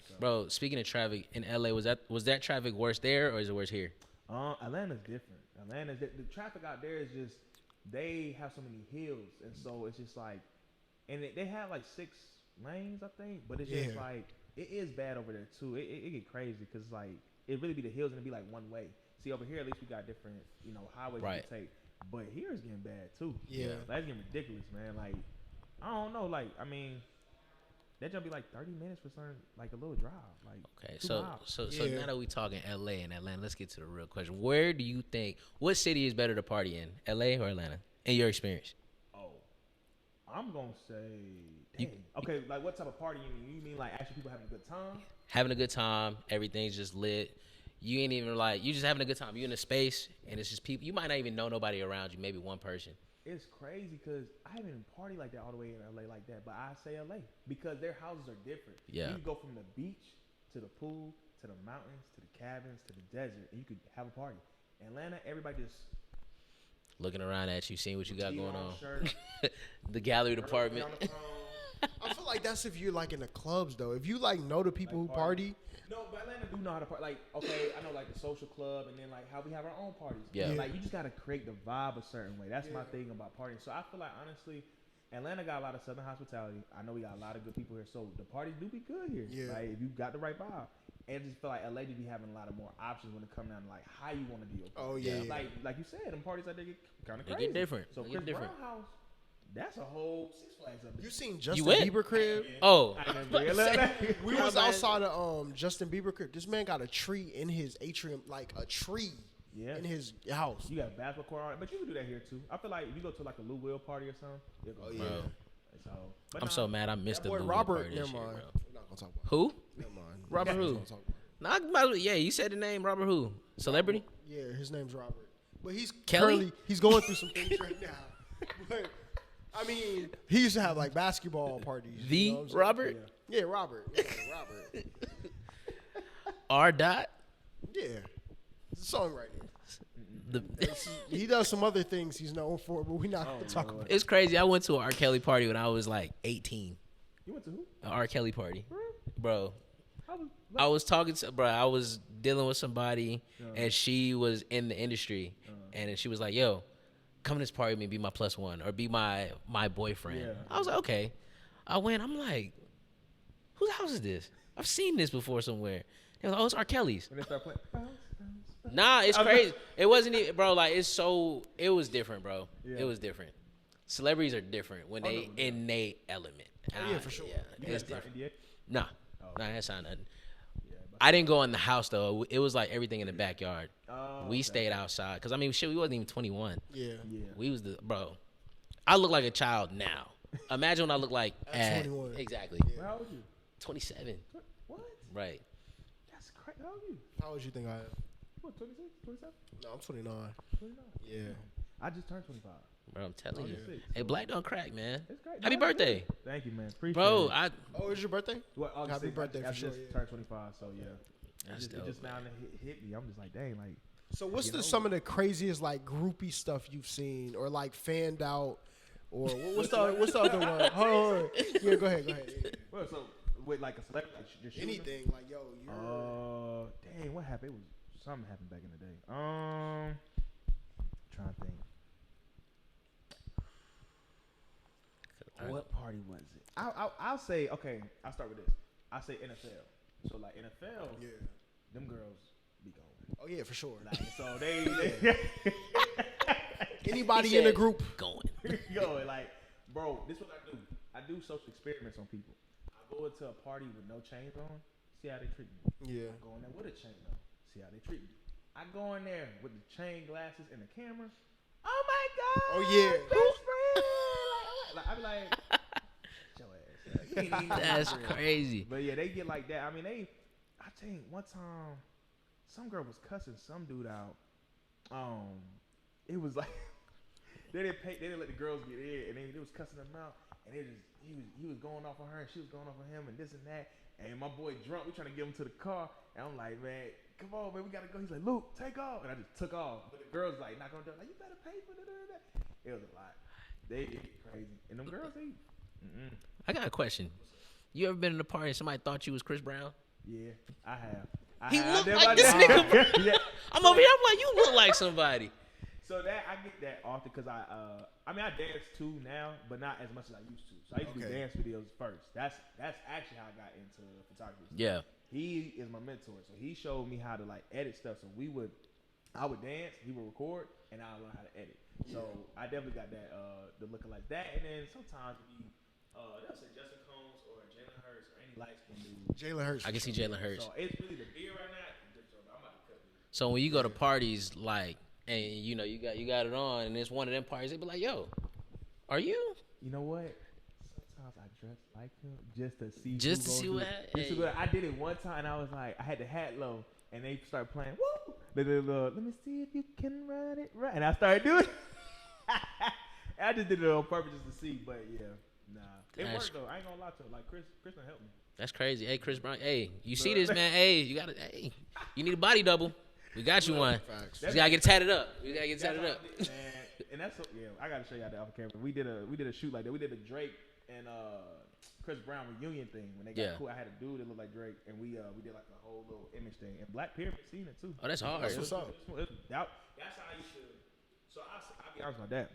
So. Bro, speaking of traffic in LA, was that traffic worse there or is it worse here? Atlanta's different. The traffic out there is just they have so many hills, and so it's just like, and they have like 6 lanes, I think, but it's just Yeah. like it is bad over there too. It get crazy because like it really be the hills and it be like one way. See over here at least we got different highways Right. to take, but here it's getting bad too. Yeah. Like, it's getting ridiculous, man. Like I don't know, like I mean. That jump be like 30 minutes for certain, like a little drive. Like Okay, 2 so miles. so Yeah. now that we talking LA and Atlanta, let's get to the real question. Where do you think what city is better to party in, LA or Atlanta, in your experience? Oh, I'm gonna say, You- dang. Okay, like what type of party you mean? You mean like actually people having a good time? Having a good time, everything's just lit. You ain't even like you just having a good time. You in a space and it's just people. You might not even know nobody around you. Maybe one person. It's crazy because I haven't partied like that all the way in LA like that, but I say LA because their houses are different. Yeah. You can go from the beach to the pool to the mountains to the cabins to the desert, and you could have a party. Atlanta, everybody just Looking around at you, seeing what you got tee going on on. shirt, The gallery department. on the phone. I feel like that's if you're like in the clubs though. If you like know the people Like who party, No, but Atlanta do know how to party. Like, okay, I know like the social club and then like how we have our own parties. Yeah. Like you just gotta create the vibe a certain way. That's my thing about partying. So I feel like honestly, Atlanta got a lot of Southern hospitality. I know we got a lot of good people here. So the parties do be good here. Yeah. Like if you got the right vibe. And I just feel like LA just be having a lot of more options when it comes down to like how you want to do your party. Oh, yeah. Like you said, them parties like they get kind of They get crazy. different. So They Chris get different. Brown house, that's a whole Six Flags up there. you seen Justin went? Bieber crib? Oh, I didn't be Atlanta. We was outside of Justin Bieber crib. This man got a tree in his atrium, like a tree Yeah. in his house. You got a basketball court on it, but you can do that here too. I feel like if you go to like a Lou Will party or something, you'll go. Oh, yeah. bro. So, but I'm nah, so mad I missed the Boy, Louis Robert, party this never year, mind. bro. We're not gonna talk about Who? it. Never mind. Robert We're who? not gonna talk about it. Nah, yeah, you said the name Robert who? Celebrity? Yeah, his name's Robert. But he's Kelly? currently he's going through some things right now. But I mean, he used to have like basketball parties. The you know what I'm saying? Robert? Yeah, Robert. Yeah, Robert. R. Dot? Yeah, he's a songwriter. The, He does some other things he's known for, but we're not gonna talk Lord. about. it's crazy. I went to an R. Kelly party when I was like 18. You went to who? An R. Kelly party. Bro, How was, I was talking to, bro, I was dealing with somebody and she was in the industry and then she was like, yo, come to this party with me, be my plus one or be my boyfriend. Yeah. I was like, okay. I went, I'm like, whose house is this? I've seen this before somewhere. They was like, oh, it's R. Kelly's. when they start playing? Nah, it's crazy. It wasn't even, bro, like, it was different, bro. Yeah. It was different. Celebrities are different when they no, in they element. yeah, for sure. Yeah, You it's had to sign different. NDA? Nah, Oh. nah, that's not nothing. Yeah, but, I didn't go in the house though. It was like everything in the backyard. oh, We okay. stayed outside because I mean, shit, we wasn't even 21. Yeah. Yeah. We was the bro. I look like a child now. Imagine what I look like At at 21. exactly How old you? 27. What? Right. That's crazy. How old you? How old you think I am? What, 26, 27, No, I'm 29. 29? Yeah. I just turned 25. Bro, I'm telling you. 26, Hey, so- black don't crack, man. It's great. Happy No, birthday. it's good. Thank you, man. Appreciate Bro, it. Oh, it's your birthday? Well, August Happy 6th, birthday I for just sure, yeah. turned 25, so yeah. That's It dope, just now man. hit me. I'm just like, dang, like. So what's You the know? some of the craziest like groupie stuff you've seen or like fanned out or what's the other one? Hold on. Yeah, go ahead. Yeah. Well, so with like a celebrity, like, just shooting them? Anything like yo, you're Dang, what happened? It was something happened back in the day. Trying to think. What party was it? I'll say, okay, I'll start with this. I'll say NFL. So like NFL, yeah. them girls be going. Oh yeah, for sure. Like, so they Anybody He in the said, group? Going. going like, bro, this is what I do. I do social experiments on people. I go into a party with no chains on, see how they treat me. Yeah. I go in there with a chain on, see how they treat me. I go in there with the chain, glasses, and the camera. Oh my god! Oh, yeah. best friend! Like, I be like, your ass. Like, you ain't even That's for real. crazy. But yeah, they get like that. I mean, I think one time, some girl was cussing some dude out. It was like they didn't let the girls get in, and they was cussing them out, and he was going off on her, and she was going off on him, and this and that. And my boy drunk, we trying to get him to the car, and I'm like, man, come on, man, we gotta go. He's like, Luke, take off, and I just took off. But the girls like knock on the door, like, you better pay for that. It was a lot. They get crazy, and them girls, they. I got a question. You ever been in a party and somebody thought you was Chris Brown? Yeah, I have. He have. look I like did this my nigga, damn- yeah. I'm over here. I'm like, you look like somebody. So that I get that often because I dance too now, but not as much as I used to. So I used to do Okay. dance videos first. That's actually how I got into photography. Yeah. He is my mentor, so he showed me how to like edit stuff. So I would dance, he would record, and I would learn how to edit. So I definitely got that the looking like that. And then sometimes they'll say Justin Combs or Jalen Hurts or any light skin dude. Jalen Hurts. I can see Jalen Hurts. So it's really the beard right now. I'm about to cut this. So when you go to parties, like, and you know you got it on, and it's one of them parties, they be like, "Yo, are you?" You know what? Sometimes I dress like him just to see. Just who to see gonna what do it. hap- Just to hey. go- I did it one time, and I was like, I had the hat low, and they started playing. Woo! Let me see if you can run it right, and I started doing. it. I just did it on purpose just to see, but yeah, nah, it That's- worked though. I ain't gonna lie to him. Like Chris done helped me. That's crazy. Hey, Chris Brown. Hey, you see this, man? Hey, you got to. Hey, you need a body double. We got you one. Facts. You gotta get tatted up. We gotta get That's tatted how up. I did, man. And that's yeah. I gotta show y'all that off camera. We did a shoot like that. We did a Drake and Chris Brown reunion thing when they got Yeah. cool. I had a dude that looked like Drake, and we did like a whole little image thing. And Black Pyramid seen it too. Oh, that's hard. That's what's up. That's how you should. So I'll be honest about that.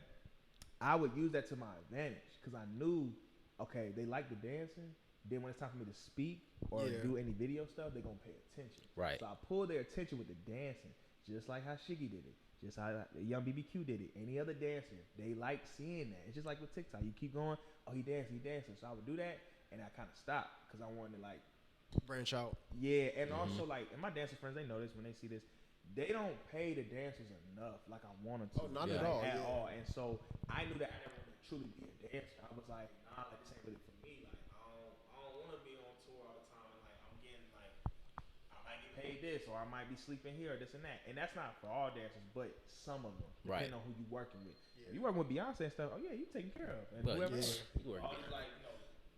I would use that to my advantage because I knew, okay, they like the dancing. Then when it's time for me to speak or Yeah. do any video stuff, they're gonna pay attention. Right. So I pull their attention with the dancing, just like how Shiggy did it, just how Young BBQ did it. Any other dancer, they like seeing that. It's just like with TikTok. You keep going, oh, he dancing. So I would do that, and I kind of stopped because I wanted to like. Branch out. Yeah, and also like, and my dancer friends, they know this when they see this. They don't pay the dancers enough like I wanted to. Oh, not at like, all, At yeah. all. And so I knew that I never wanted to truly be a dancer. I was like, nah, like this ain't really for me. Like I don't want to be on tour all the time. Like I'm getting like I might get paid this, or I might be sleeping here, or this and that. And that's not for all dancers, but some of them, Right. depending on who you working with. If you working with Beyonce and stuff, oh yeah, you taken care of. And But whoever yeah, else. you working all it these like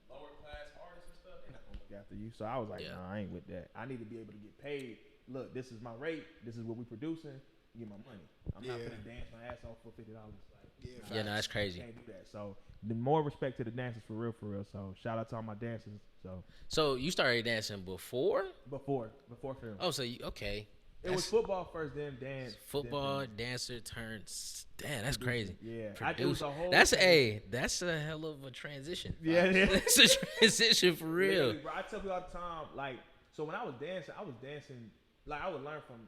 lower class artists and stuff, they're not gonna look after you. So I was like, Yeah. nah, I ain't with that. I need to be able to get paid. Look, this is my rate. This is what we producing. Get my money. I'm not Yeah. gonna dance my ass off for $50. Like, Yeah, nah, Yeah, no, that's I crazy. can't do that. So the more respect to the dancers for real. So shout out to all my dancers. So So you started dancing before? before film, Oh, so you, okay. it was football first, then dance. Football, then dance. dancer turns. Damn, that's crazy. Yeah, it was Produce. a whole. That's thing. that's a hell of a transition. Yeah, yeah. That's a transition for real. Literally, bro, I tell people all the time, like, so when I was dancing, like, I would learn from,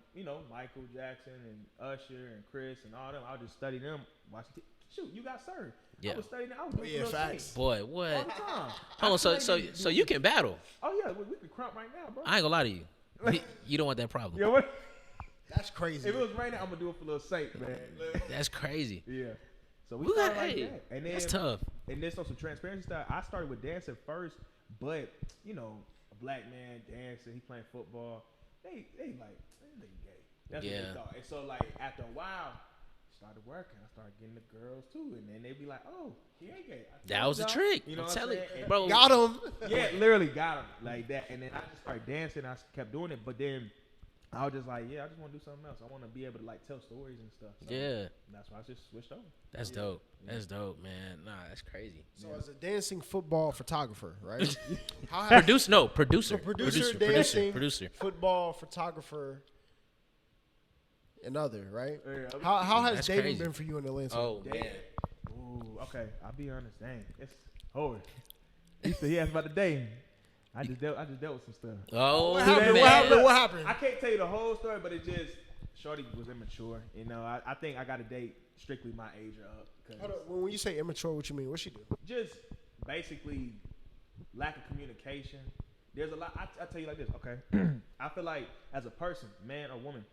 Michael Jackson and Usher and Chris and all them. I would just study them, watch shoot, you got served. Yeah. I was studying them. I was doing Yeah, little facts. things Boy, all what? the time. Hold on, I so feel like so you can battle. Oh, yeah, we can crump right now, bro. I ain't gonna lie to you. You don't want that problem. Yeah, what? That's crazy. If it was raining, I'm going to do it for Lil Saint, man. That's crazy. Yeah. So we Who got started like hey, that. And then that's tough. And then some transparency stuff. I started with dancing first, but you know, a black man dancing, he playing football. They like they gay. That's what Yeah. they thought. And so like after a while, started working. I started getting the girls too, and then they'd be like, "Oh, he ain't gay." That was the trick. You know I'm what I'm telling saying? you, bro. Got him. Yeah, literally got him like that. And then I just started dancing. I kept doing it, but then I was just like, yeah, I just want to do something else. I want to be able to like tell stories and stuff. So Yeah, that's why I just switched over. that's dope. That's dope, man. Nah, that's crazy. So as a dancing football photographer, right? How has Producer, no, producer, producer, dancing, football photographer, another, right? Yeah, How has That's dating crazy. been for you in Atlanta? Oh Damn. man, Ooh, okay. I'll be honest. Dang, it's hard. He asked about the dating. I just dealt with some stuff. oh What happened? man. What happened? What happened? I can't tell you the whole story, but it just Shorty was immature. You know, I think I got to date strictly my age or up. Hold up. When you say immature, what you mean? What she do? Just basically lack of communication. There's a lot. I tell you like this, okay? I feel like as a person, man or woman,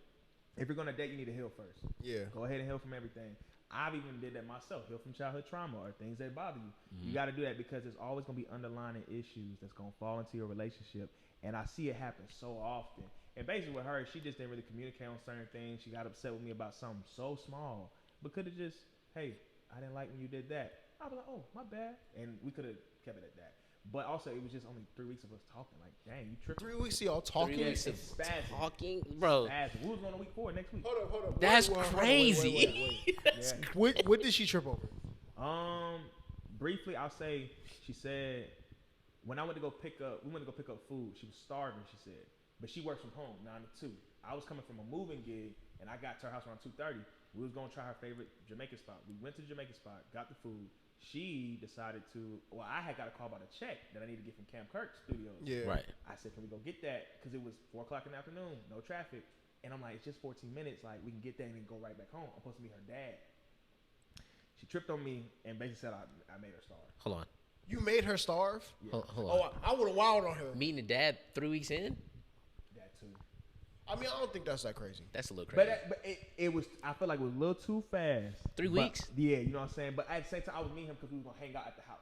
if you're gonna date, you need to heal first. Yeah. Go ahead and heal from everything. I've even did that myself. Heal from childhood trauma or things that bother you. You got to do that because there's always gonna be underlying issues that's gonna fall into your relationship, and I see it happen so often. And basically with her, she just didn't really communicate on certain things. She got upset with me about something so small, but could have just, hey, I didn't like when you did that. I was like, oh, my bad, and we could have kept it at that. But also, it was just only 3 weeks of us talking. Like, dang, you tripping? 3 weeks of y'all talking. 3 weeks of It's spazzing. talking, bro. Spazzing. We was going to week 4 next week. Hold up. That's Hold on, crazy. Yeah. What did she trip over? Briefly, I'll say she said when I went to go pick up, we went to go pick up food. She was starving, she said, but she works from home 9 to 2. I was coming from a moving gig, and I got to her house around 2:30. We was gonna try her favorite Jamaican spot. We went to the Jamaican spot, got the food. She decided to. Well, I had got a call about a check that I needed to get from Camp Kirk Studios. Yeah. Right. I said, can we go get that? Because it was 4 o'clock in the afternoon, no traffic. And I'm like, it's just 14 minutes. Like, we can get that and then go right back home. I'm supposed to meet her dad. She tripped on me and basically said I made her starve. Hold on. You made her starve? Yeah. Hold on. Oh, I would have wowed on her. Meeting the dad 3 weeks in? That too. I mean, I don't think that's that crazy. That's a little crazy. But it was, I feel like it was a little too fast. 3 But, weeks? Yeah, you know what I'm saying? But at the same time, I was meeting him because we were going to hang out at the house.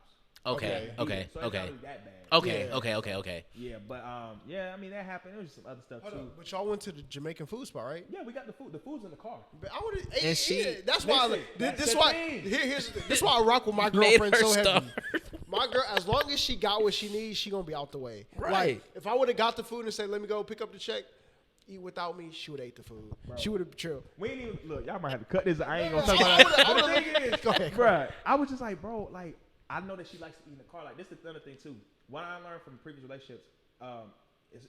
Okay. Okay. Okay. So it's not Okay. really that bad. Okay. Okay. Yeah, but yeah, I mean, that happened. There was some other stuff Hold too. up, but y'all went to the Jamaican food spot, right? Yeah, we got the food. The food's in the car. But I would have. And she- That's why. Listen, that's This the why. thing. Here's the thing. This why I rock with my Made girlfriend her so heavy. starve. My girl, as long as she got what she needs, she gonna be out the way. Right. Like, if I would have got the food and said, "Let me go pick up the check," eat without me, she would have ate the food. She would have chilled. We ain't even look. Y'all might have to cut this. I ain't gonna No, talk I about it. would've- But the thing is, Go ahead. bruh, I was just like, bro, like I know that she likes to eat in the car. Like this is the other thing too. What I learned from previous relationships,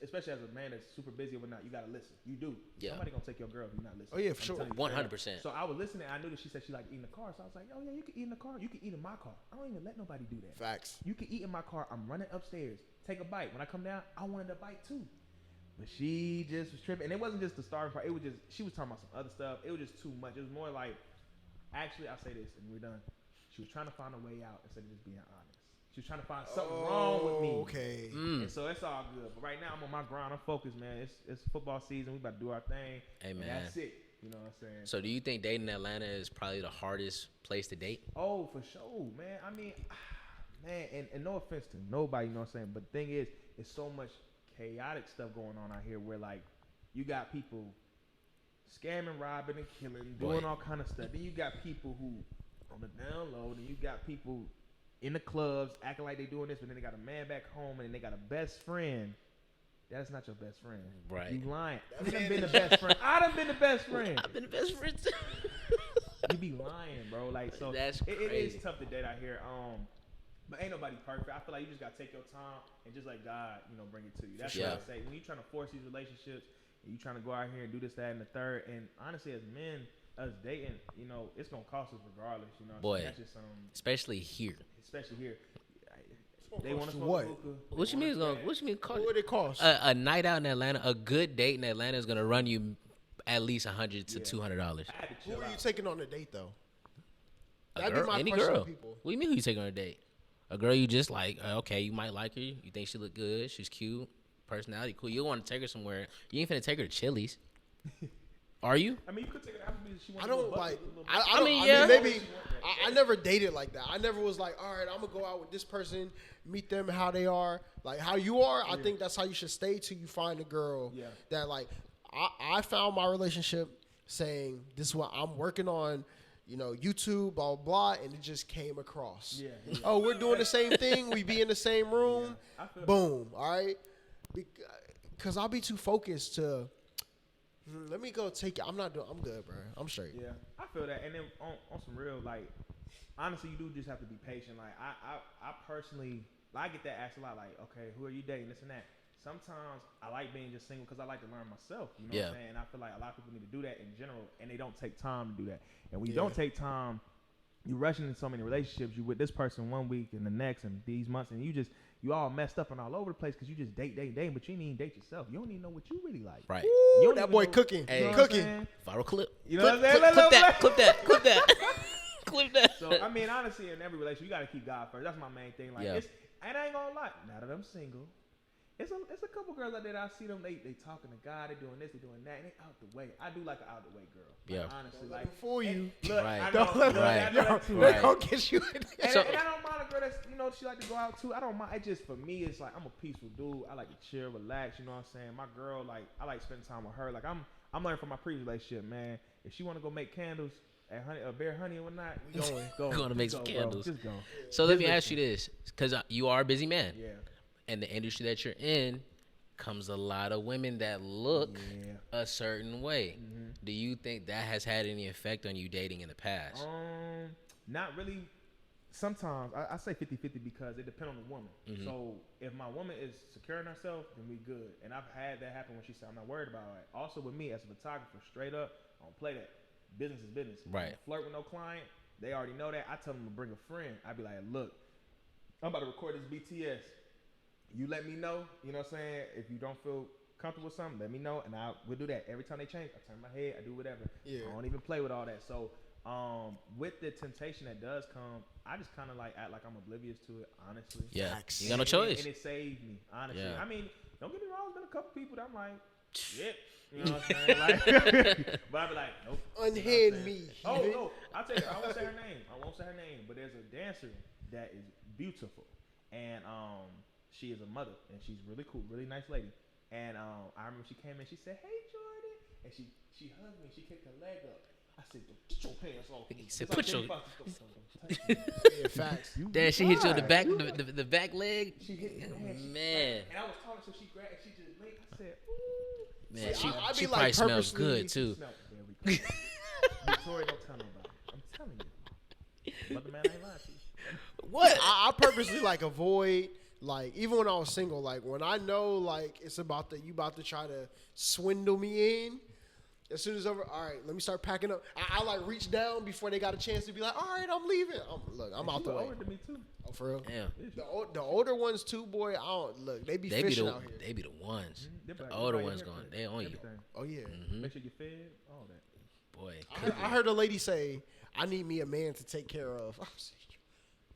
especially as a man that's super busy or whatnot, you gotta listen. You do. Yeah. Somebody gonna take your girl if you're not listening. Oh, yeah, for I'm sure. telling you 100%. straight up. So I was listening. I knew that she said she liked eating in the car. So I was like, oh yeah, you can eat in the car. You can eat in my car. I don't even let nobody do that. Facts. You can eat in my car. I'm running upstairs. Take a bite. When I come down, I wanted a bite too. But she just was tripping. And it wasn't just the starving part. It was just, she was talking about some other stuff. It was just too much. It was more like, actually, I'll say this and we're done. She was trying to find a way out instead of just being honest. She was trying to find something wrong with me. Okay. Mm. And so it's all good. But right now, I'm on my grind. I'm focused, man. It's football season. We about to do our thing. Hey, And man. that's it. You know what I'm saying? So do you think dating in Atlanta is probably the hardest place to date? Oh, for sure, man. I mean, man, and no offense to nobody, you know what I'm saying? But the thing is, it's so much chaotic stuff going on out here where, like, you got people scamming, robbing, and killing, doing Boy. all kind of stuff. Then you got people who on the down low, and you got people in the clubs acting like they doing this, but then they got a man back home, and then they got a best friend. That's not your best friend. Right. You lying. You done been the best friend. I done been the best friend. I've been the best friend too. You be lying, bro. Like, so That's it crazy. is tough to date out here. But ain't nobody perfect. I feel like you just gotta take your time and just let God, bring it to you. That's Yeah. what I say. When you trying to force these relationships, and you trying to go out here and do this, that, and the third, and honestly, as men, us dating, it's gonna cost us regardless. You know, what I'm Boy. saying? That's just Especially here. especially here. They cost want to you smoke what? hookah. What you mean? What you mean? What would it cost? A night out in Atlanta, a good date in Atlanta is gonna run you at least $100 to $200. I had to Who chill are you out. taking on a date though? A That'd be girl, my any question to girl. people. What do you mean? Who you taking on a date? A girl you just like? Okay, you might like her. You think she look good? She's cute. Personality cool. You want to take her somewhere? You ain't finna take her to Chili's. Are you? I mean, you could take it after she wants I to go don't bucket, like. a little I bucket. don't. mean, I yeah. mean, maybe. I never dated like that. I never was like, all right, I'm gonna go out with this person, meet them how they are, like how you are. I think that's how you should stay till you find a girl Yeah. that like. I found my relationship saying this is what I'm working on. You know, YouTube, blah blah blah, and it just came across. Yeah. Oh, we're doing the same thing. We be in the same room. I feel Boom. All right. Because I'll be too focused to. Let me go take it. I'm not doing. I'm good, bro. I'm straight. Yeah, I feel that. And then on some real, like, honestly, you do just have to be patient. Like, I personally, I get that asked a lot. Like, okay, who are you dating? This and that. Sometimes I like being just single because I like to learn myself. You know what I'm saying? And I feel like a lot of people need to do that in general, and they don't take time to do that. And when you don't take time, you rushing into so many relationships. You with this person 1 week and the next, and these months, and you all messed up and all over the place because you just date, but you ain't even date yourself. You don't even know what you really like. Right. Ooh, don't that even boy know- cooking. Hey. You know what I'm Cooking. saying? Viral clip. You know what I'm saying? Clip that. Clip that. Clip that. Clip that. So I mean, honestly, in every relationship, you gotta keep God first. That's my main thing. Like, Yeah. and I ain't gonna lie. Now that I'm single, it's a couple girls out there that I see them. They talking to God. They doing this. They doing that. And they out the way. I do like an out the way girl. Like, Yeah. honestly, Don't let like them fool you. Look, Right. I know, Don't let look, Right. I know that too. Right. They gonna get you. And, So- and I don't mind a girl that's, she like to go out too. I don't mind. It just, for me, it's like, I'm a peaceful dude. I like to chill, relax, you know what I'm saying? My girl, like, I like spending time with her. Like, I'm learning from my previous relationship, man. If she want to go make candles at Bear Honey or whatnot, we going. Go. Going to make Just some go, bro. candles. Just go. So let me ask you this, because you are a busy man, Yeah. and the industry that you're in comes a lot of women that look Yeah. a certain way. Do you think that has had any effect on you dating in the past? Not really. Sometimes I say 50-50 because it depends on the woman. So if my woman is secure in herself, then we good. And I've had that happen when she said I'm not worried about it. Also with me as a photographer, straight up, I don't play that. Business is business. Right. I don't flirt with no client. They already know that. I tell them to bring a friend. I be like, look, I'm about to record this BTS. You let me know. You know what I'm saying? If you don't feel comfortable with something, let me know, and we'll do that. Every time they change, I turn my head. I do whatever. Yeah. I don't even play with all that. So. With the temptation that does come, I just kind of like act like I'm oblivious to it, honestly. Yeah, Facts. you got no And choice. it saved me, honestly. Yeah. I mean, don't get me wrong, there's been a couple people that I'm like, shit. You know what I'm saying? Like, but I be like, nope. Unhand me. Oh, no. I'll tell you, I won't say her name. But there's a dancer that is beautiful. And she is a mother. And she's really cool, really nice lady. And I remember she came in, she said, hey, Jordan. And she hugged me, she kicked her leg up. I said, get your pants off. He said, It's put like your- Jamie Foxx, don't touch me. Yeah, facts. Damn, she hit you in the Right. back, the back leg. She hit me. Man, And I was talking, so she grabbed, she just blinked. I said, ooh. man, See, I be she like probably smells purposely- good too. Smell very good. Victoria, don't tell nobody. I'm telling you. But the man ain't lying to you. What? I purposely like avoid, like, even when I was single, like when I know like it's about you about to try to swindle me in. As soon as over, all right, let me start packing up. I like reach down before they got a chance to be like, all right, I'm leaving. I'm out the way. older than me too. Oh, for real. Damn, The older ones too, boy. I don't look. They be they be fishing the out here. they be the ones. They be The like, older right ones here, going, right, they on you. everything. Oh yeah. Mm-hmm. Make sure you fed, all that. Boy, I heard a lady say, "I need me a man to take care of." I was like,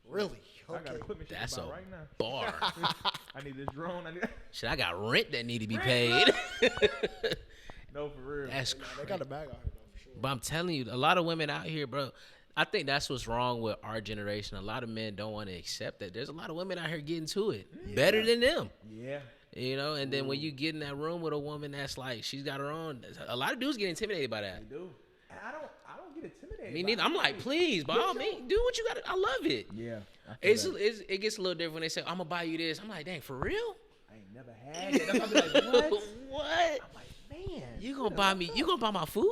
really? I got Okay. equipment shit that's a about right now. bar. I need this drone. I need. Shit, I got rent that need to be paid. No, for real. That's They crazy. got a bag out here though, for sure. But I'm telling you, a lot of women out here, bro. I think that's what's wrong with our generation. A lot of men don't want to accept that. There's a lot of women out here getting to it better than them. Yeah. You know, and then when you get in that room with a woman that's like, she's got her own. A lot of dudes get intimidated by that. They do. And I don't get intimidated. Me by neither. I'm it. like, please, by all means, do what you got to. I love it. Yeah. I feel that. It gets a little different when they say, I'm gonna buy you this. I'm like, dang, for real? I ain't never had it. That's why I be like, what? What? I'm like, man. You gonna buy me? You gonna buy my food?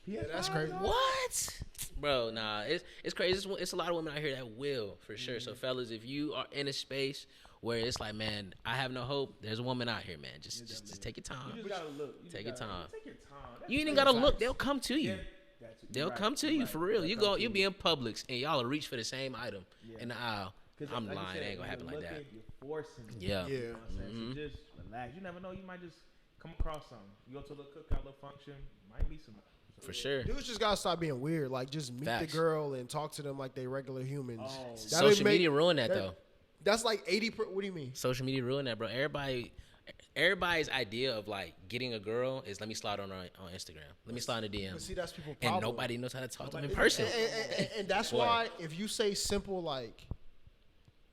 Yeah, that's crazy. What? Bro, nah, it's crazy. It's a lot of women out here that will, for sure. So, fellas, if you are in a space where it's like, man, I have no hope, there's a woman out here, man. Just take your time. You just gotta look. You Take just your gotta- time. Take your time. That's You ain't even crazy. gotta look. They'll come to you. Yeah, that's it. They'll You're come right. to You're you right. for real. They'll come to You'll be in Publix and y'all will reach for the same item in the aisle. 'Cause I'm like you lying. said, It ain't gonna when happen you're like that. looking, You're forcing. it. Yeah. Yeah. You know what I'm saying? So just relax. You never know. You might just come across something. You go to a little cookout, little function. Might meet somebody. So, For sure. Dudes just gotta stop being weird. Like, just meet Facts. the girl and talk to them like they regular humans. Oh. That'll Social make- media ruined that, though. That's like 80. What do you mean? Social media ruined that, bro. Everybody, everybody's idea of like getting a girl is let me slide on Instagram. Let me slide in the DM. But see, that's people's And problem. nobody knows how to talk to them in person. And that's Boy. why if you say simple like,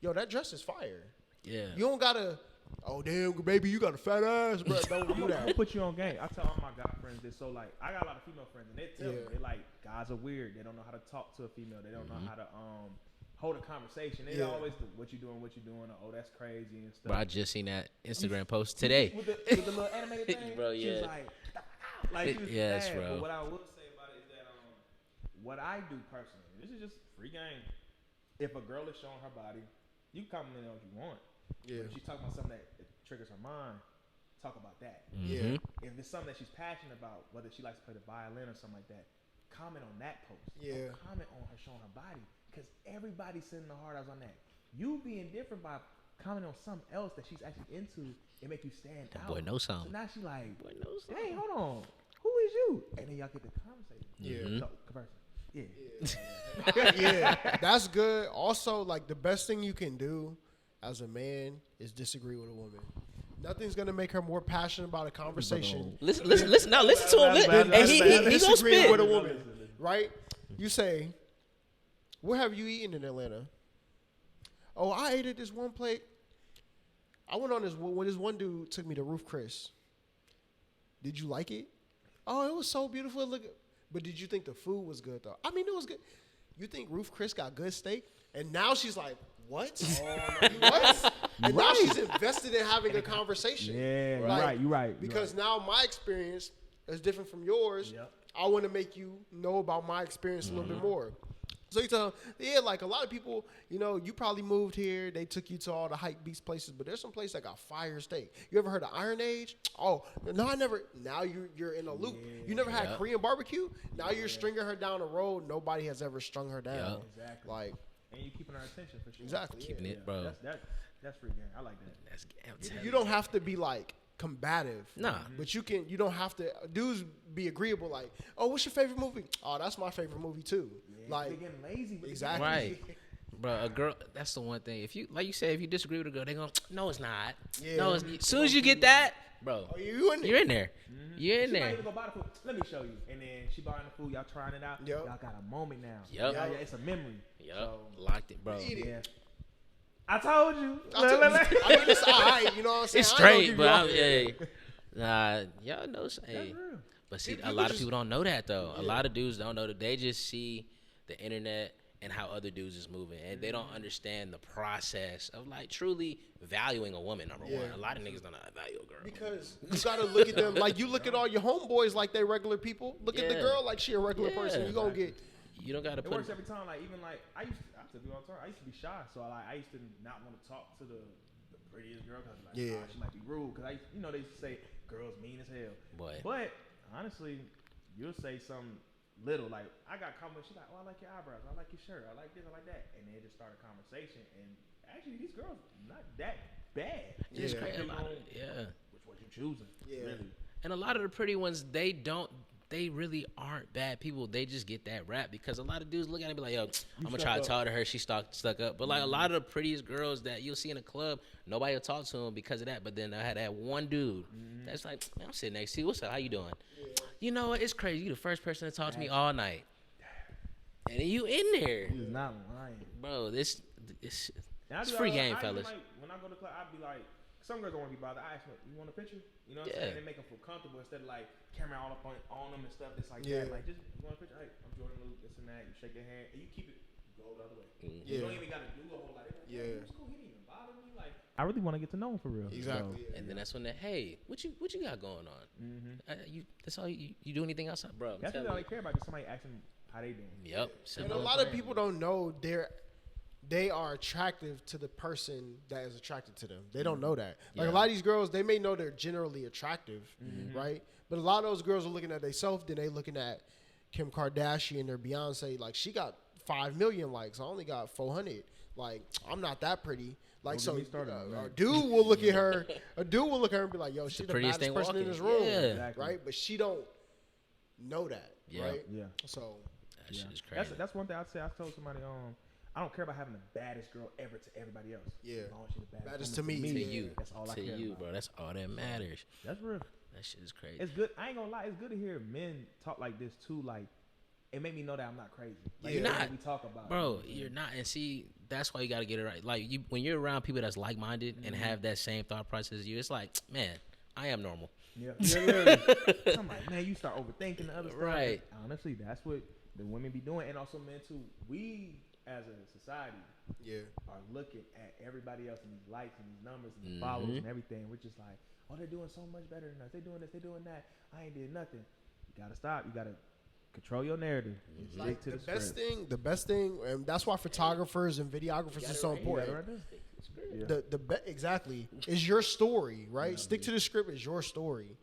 "Yo, that dress is fire," Yeah. you don't gotta. Oh damn, baby, you got a fat ass, bro. Don't do I'm gonna that. put you on game. I tell all my guy friends this. So like, I got a lot of female friends, and they tell me Yeah. they like guys are weird. They don't know how to talk to a female. They don't know how to hold a conversation. They Yeah. always do, what you doing, or, oh, that's crazy and stuff. Bro, I just seen that Instagram post today. with the little animated thing, Bro, she was yeah. like she was Yes, mad. bro. But what I will say about it is that what I do personally, this is just free game. If a girl is showing her body, you compliment her if you want. Yeah. But if she's talking about something that triggers her mind, talk about that. Yeah. If it's something that she's passionate about, whether she likes to play the violin or something like that, comment on that post. Yeah. Don't comment on her showing her body, because everybody's sending the hard eyes on that. You being different by commenting on something else that she's actually into, it make you stand out. Boy knows something. So now she like, Boy knows hey, hold on, who is you? And then y'all get the conversation. Yeah. So, conversing. Yeah. Yeah, that's good. Also, like the best thing you can do as a man is disagree with a woman. Nothing's gonna make her more passionate about a conversation. Listen to him. And he gonna Disagreeing spit. with a woman, right? You say, "Where have you eaten in Atlanta?" Oh, I ate at this one plate. I went on this when this one dude took me to Roof Chris. Did you like it? Oh, it was so beautiful. Look, but did you think the food was good though? I mean, it was good. You think Roof Chris got good steak? And now she's like, what? What? And now she's invested in having a conversation. Yeah, Like, you're right. Because now my experience is different from yours. Yep. I want to make you know about my experience a little bit more. So you tell them, yeah, like a lot of people, you know, you probably moved here. They took you to all the hype beast places, but there's some place that got fire steak. You ever heard of Iron Age? Oh, no, I never. Now you're in a loop. You never had Yeah. Korean barbecue? Now you're stringing her down the road. Nobody has ever strung her down. Yeah. Exactly. Like, And you keeping her attention for sure. exactly. Keeping yeah. it, bro. That's free game. I like that. That's, I'm telling You don't have to be like combative. Nah. But you don't have to. Dudes be agreeable. Like, oh, what's your favorite movie? Oh, that's my favorite movie too. They're Like, getting lazy. With the exactly. Right. Bro, a girl, that's the one thing. If you, like you said, if you disagree with a girl, they go, no, it's not. Yeah. No, it's, as soon as you get that, bro, oh, you in you're in there. You're in She might there. even go buy the food. Let me show you. And then she buying the food. Y'all trying it out. Yep. Y'all got a moment now. Yep. Yeah, it's a memory. Yup. Locked it, bro. Eat it. Yeah. I told you. I mean, it's all right. You know what I'm saying? It's I ain't gonna straight, give but you all- I'm, hey, nah, y'all know. Hey, real. but see, People a lot of just- people don't know that though. A lot of dudes don't know that. They just see the internet and how other dudes is moving, and they don't understand the process of like truly valuing a woman. Number one, Yeah. a lot of niggas don't know how to value a girl. Because you gotta look at them like you look at all your homeboys like they regular people. Look at the Yeah. girl like she a regular Yeah. person. You gonna get You don't gotta It put. works every time. Like even like I used to do all the time. I used to be shy, so I used to not want to talk to the prettiest girl because like Yeah. she might be rude. Because they used to say girls mean as hell. Boy. But honestly, you'll say something little like I got comments. She's like, oh, I like your eyebrows. I like your shirt. I like this. I like that. And they just start a conversation. And actually, these girls not that bad. Just Yeah. crazy. A Depending lot of, on yeah. which one you choosing. Yeah. Really. And a lot of the pretty ones, they really aren't bad people. They just get that rap because a lot of dudes look at it and be like, yo, I'm gonna try to talk to her. She stuck up. But like a lot of the prettiest girls that you'll see in a club, nobody will talk to them because of that. But then I had that one dude that's like, man, I'm sitting next to you. What's up? How you doing? You know what? It's crazy. You the first person to talk to me all night. And then you in there. He was not lying. Bro, this And I it's do free that game, I even, fellas. Like, when I go to the club, I'd be like, some girls don't want to be bothered. I ask them, you want a picture? You know what I'm Yeah. saying? They make them feel comfortable instead of like camera all up on them and stuff. It's like Yeah. that. Like, just, you want a picture? Hey, I'm Jordan Luke, this and that. You shake their hand and you keep it, you go the other way. You Yeah. don't even got to do a whole lot. Like, Yeah. It's cool. He didn't even bother me. Like, I really want to get to know him for real. exactly. And then that's when hey, what you got going on? That's all you do anything outside, bro? I'm That's telling what I you. care about. Just somebody asking how they doing. Yep. And Simple a as lot of that. people don't know they are attractive to the person that is attracted to them. They don't know that. Like Yeah. a lot of these girls, they may know they're generally attractive, right? But a lot of those girls are looking at themselves, then they looking at Kim Kardashian or Beyonce. Like she got 5 million likes. I only got 400. Like I'm not that pretty. Like Don't so, get me started on that. a dude will look at her. A dude will look at her and be like, "Yo, she's the prettiest baddest thing person in walking. this room, Yeah. Exactly. right?" But she don't know that, Yeah. right? Yeah. So That shit is crazy. That's one thing I'd say. I told somebody I don't care about having the baddest girl ever to everybody else. Yeah. As long as she's the Baddest woman to me, To yeah. you, That's all I to care you, about. bro. That's all that matters. That's real. That shit is crazy. It's good. I ain't gonna lie. It's good to hear men talk like this too. Like, it made me know that I'm not crazy. Like, You're that's not. what we talk about, Bro, you're not, and see, that's why you gotta get it right. Like, when you're around people that's like-minded and have that same thought process as you, it's like, man, I am normal. Yeah, literally. I'm like, man, you start overthinking the other stuff. Right. Honestly, that's what the women be doing, and also men too. We as a society Yeah. are looking at everybody else and these likes and these numbers and the followers and everything. We're just like, oh, they're doing so much better than us. They doing this, they doing that. I ain't did nothing. You gotta stop. You gotta control your narrative. And stick Like to the the best script. thing, and that's why photographers and videographers are so You got important. it right there. Yeah. Exactly is your story, right? Stick to the script is your story.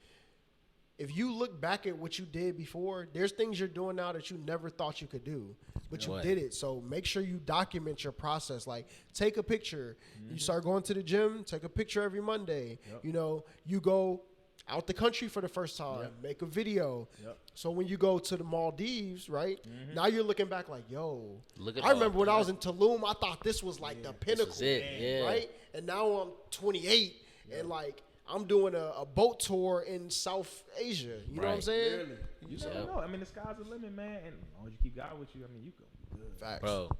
If you look back at what you did before, there's things you're doing now that you never thought you could do, but you What? did it. So make sure you document your process. Like, take a picture. You start going to the gym, take a picture every Monday. Yep. You know, you go out the country for the first time, Yep. make a video. Yep. So when you go to the Maldives, right? Now you're looking back like, yo, Look at I remember all when I that. was in Tulum, I thought this was like the pinnacle, This is it, yeah. right? And now I'm 28 and like I'm doing a boat tour in South Asia. You know what I'm Right. saying? Literally. You never Yep. know. I mean, the sky's the limit, man. And as long as you keep God with you, I mean, you go good. Facts. Bro,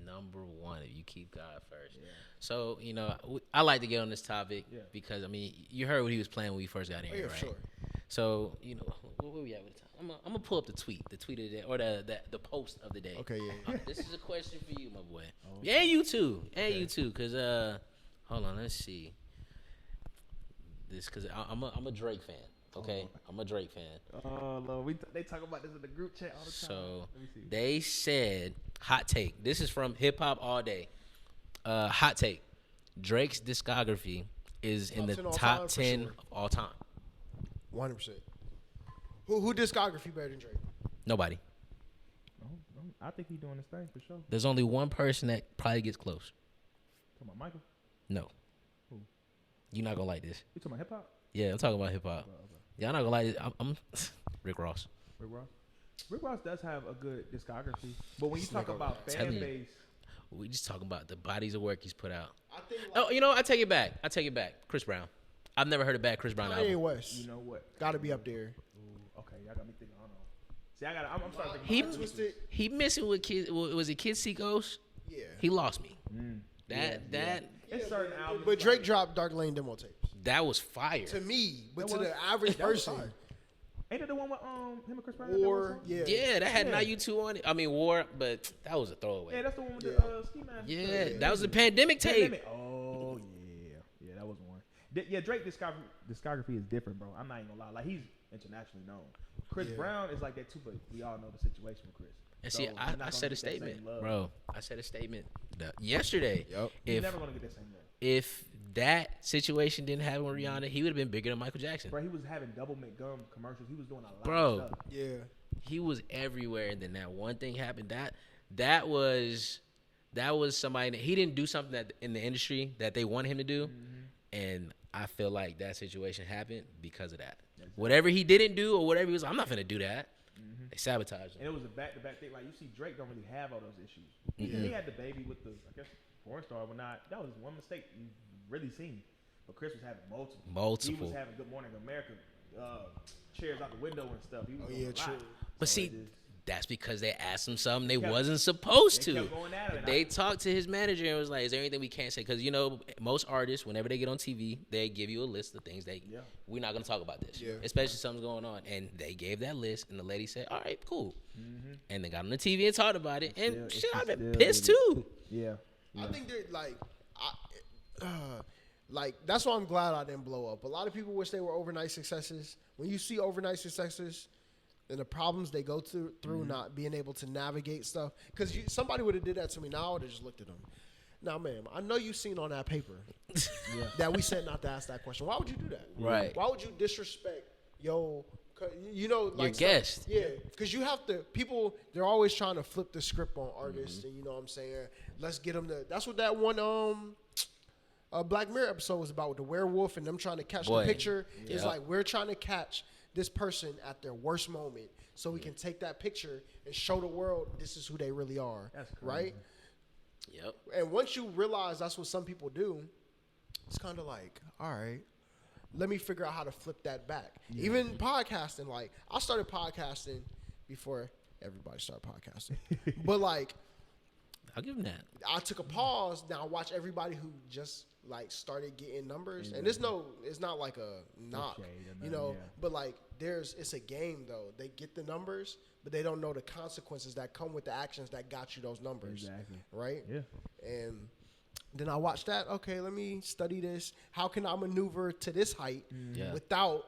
number one, if you keep God first. So, you know, I like to get on this topic Yeah. because, I mean, you heard what he was playing when we first got in Oh, here, yeah, right? sure. So, you know, where we at with the time? I'm going to pull up the tweet of the day, or the post of the day. Okay, yeah. This is a question for you, my boy. Yeah, and you too. And you too, because, hold on, let's see. This, because I'm a Drake fan, okay? I'm a Drake fan. Oh, Lord. They talk about this in the group chat all the time. So Let me see. they said, hot take. This is from Hip Hop All Day. Hot take. Drake's discography is in the 10 all top time, for 10 sure. of all time. 100%. Who discography better than Drake? Nobody. I think he's doing his thing for sure. There's only one person that probably gets close. Talking about Michael? No. Who? You're not gonna like this. You talking about hip hop? Yeah, I'm talking about hip hop. Y'all not gonna like it. I'm Rick Ross. Rick Ross? Rick Ross does have a good discography. But when you talk about Tell fan me. base, We just talking about the bodies of work he's put out. I think Oh, you know, I take it back. Chris Brown. I've never heard a bad Chris Brown Kanye album. West. you know what? Got to be up there. Ooh, okay, y'all got me thinking. Hold on. See, I'm starting to He think about Twisted. he missing with kids. Was it Kids See Ghosts? Yeah. He lost me. Mm. That It's certain albums. But Drake dropped Dark Lane demo tapes. that was fire. To me, but That to was- the average that was person, fire. Ain't it the one with him and Chris Brown? had that one or song? yeah, Yeah, that had Yeah. Not You Two on it. I mean War, but that was a throwaway. Yeah, that's the one with Yeah. the ski mask. Yeah, that was the pandemic tape. Pandemic. Oh yeah, that was one. Yeah, Drake discography is different, bro. I'm not even gonna lie. Like, he's internationally known. Chris Yeah. Brown is like that too, but we all know the situation with Chris. And So see, he's not I gonna said a get that same statement, love. bro. I said a statement yesterday. Yep. He's If never gonna get that same love. if that situation didn't happen with Rihanna, he would have been bigger than Michael Jackson. Bro, he was having double McGum commercials. He was doing a lot Bro. of stuff. yeah. He was everywhere, and then that one thing happened. That was somebody that he didn't do something that in the industry that they wanted him to do, and I feel like that situation happened because of that. Whatever he didn't do or whatever he was, I'm not gonna do that. They sabotaged And him. it was a back-to-back thing. Like, you see, Drake don't really have all those issues. He had the baby with the, I guess, porn star, but not. That was one mistake you've really seen. But Chris was having multiple. He Multiple. was having Good Morning America chairs out the window and stuff. He was Oh doing yeah, a lot. true. But So see, it just- that's because they asked him something they kept- wasn't supposed they to. kept going at it. They talked to his manager and was like, "Is there anything we can't say?" Because you know, most artists, whenever they get on TV, they give you a list of things Yeah. we're not gonna talk about this, Yeah. especially something's going on. And they gave that list, and the lady said, "All right, cool." And they got on the TV and talked about it, and still- shit, I've been still pissed did too. Yeah. I think they're like that's why I'm glad I didn't blow up. A lot of people wish they were overnight successes. When you see overnight successes, and the problems they go through not being able to navigate stuff, because somebody would have did that to me now, I would have just looked at them. Now, ma'am, I know you've seen on that paper that we said not to ask that question. Why would you do that? Right. Why would you disrespect you know, like Your guest. Yeah, because you have to. People, they're always trying to flip the script on artists, and you know what I'm saying. Let's get them to. That's what that one Black Mirror episode was about with the werewolf and them trying to catch Boy. the picture. It's Yeah. like we're trying to catch this person at their worst moment, so we can take that picture and show the world this is who they really are. That's crazy. Right. Yep. And once you realize that's what some people do, it's kind of like, all right, let me figure out how to flip that back. Even podcasting, like I started podcasting before everybody started podcasting, but like I'll give him that. I took a pause. Now I watch everybody who just like started getting numbers, and it's not like a knock, shade or you nothing, know. yeah. But like, it's a game though. They get the numbers, but they don't know the consequences that come with the actions that got you those numbers. Exactly. Right. Yeah. And then I watched that. Okay, let me study this. How can I maneuver to this height Yeah. without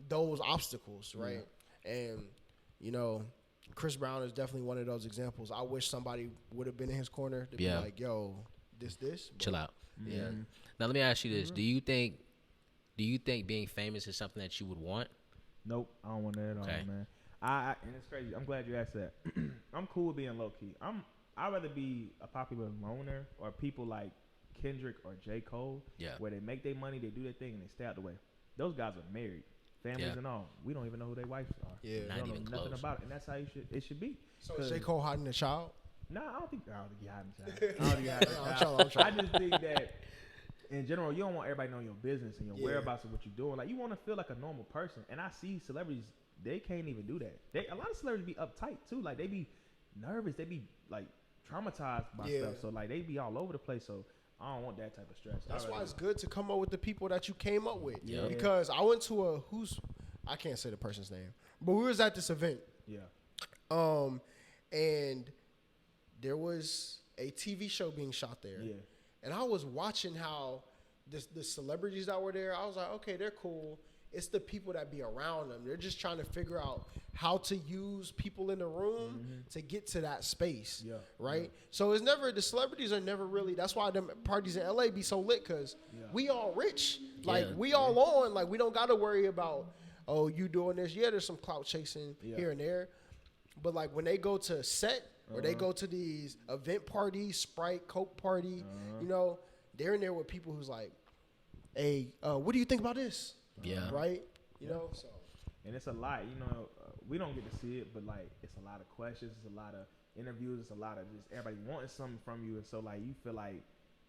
those obstacles? Right. And you know, Chris Brown is definitely one of those examples. I wish somebody would have been in his corner to be like, "Yo, this." But Chill out. Yeah. Now let me ask you this: Do you think being famous is something that you would want? Nope, I don't want that at all, Okay. man. And it's crazy. I'm glad you asked that. I'm cool with being low key. I'd rather be a popular loner or people like Kendrick or J. Cole, Yeah. where they make their money, they do their thing, and they stay out the way. Those guys are married, families Yeah. and all. We don't even know who their wives are. Yeah. We Not don't even know nothing close. about it, and that's how it should be. So is J. Cole hiding a child? No, I don't think he hiding child. I don't think he hiding I'm child. trying. I just think that in general, you don't want everybody knowing your business and your Yeah. whereabouts of what you're doing. Like, you want to feel like a normal person. And I see celebrities, they can't even do that. A lot of celebrities be uptight too. Like, they be nervous. They be like traumatized by Yeah. stuff. So like, they be all over the place. So I don't want that type of stress. That's I'd why rather- it's good to come up with the people that you came up with. Yeah. Because I went to I can't say the person's name, but we was at this event. Yeah. And there was a TV show being shot there. Yeah. And I was watching how the celebrities that were there, I was like, okay, they're cool. It's the people that be around them. They're just trying to figure out how to use people in the room to get to that space. Yeah. Right? So the celebrities are never really, that's why them parties in LA be so lit, because we all rich. Like, Yeah. we all on. Like, we don't got to worry about, oh, you doing this. Yeah, there's some clout chasing here and there. But, like, when they go to set or they go to these event parties, Sprite, Coke party, you know, they're in there with people who's like, hey, what do you think about this? Yeah. Right? You know, so. And it's a lot, you know, we don't get to see it, but like, it's a lot of questions, it's a lot of interviews, it's a lot of just everybody wanting something from you. And so like, you feel like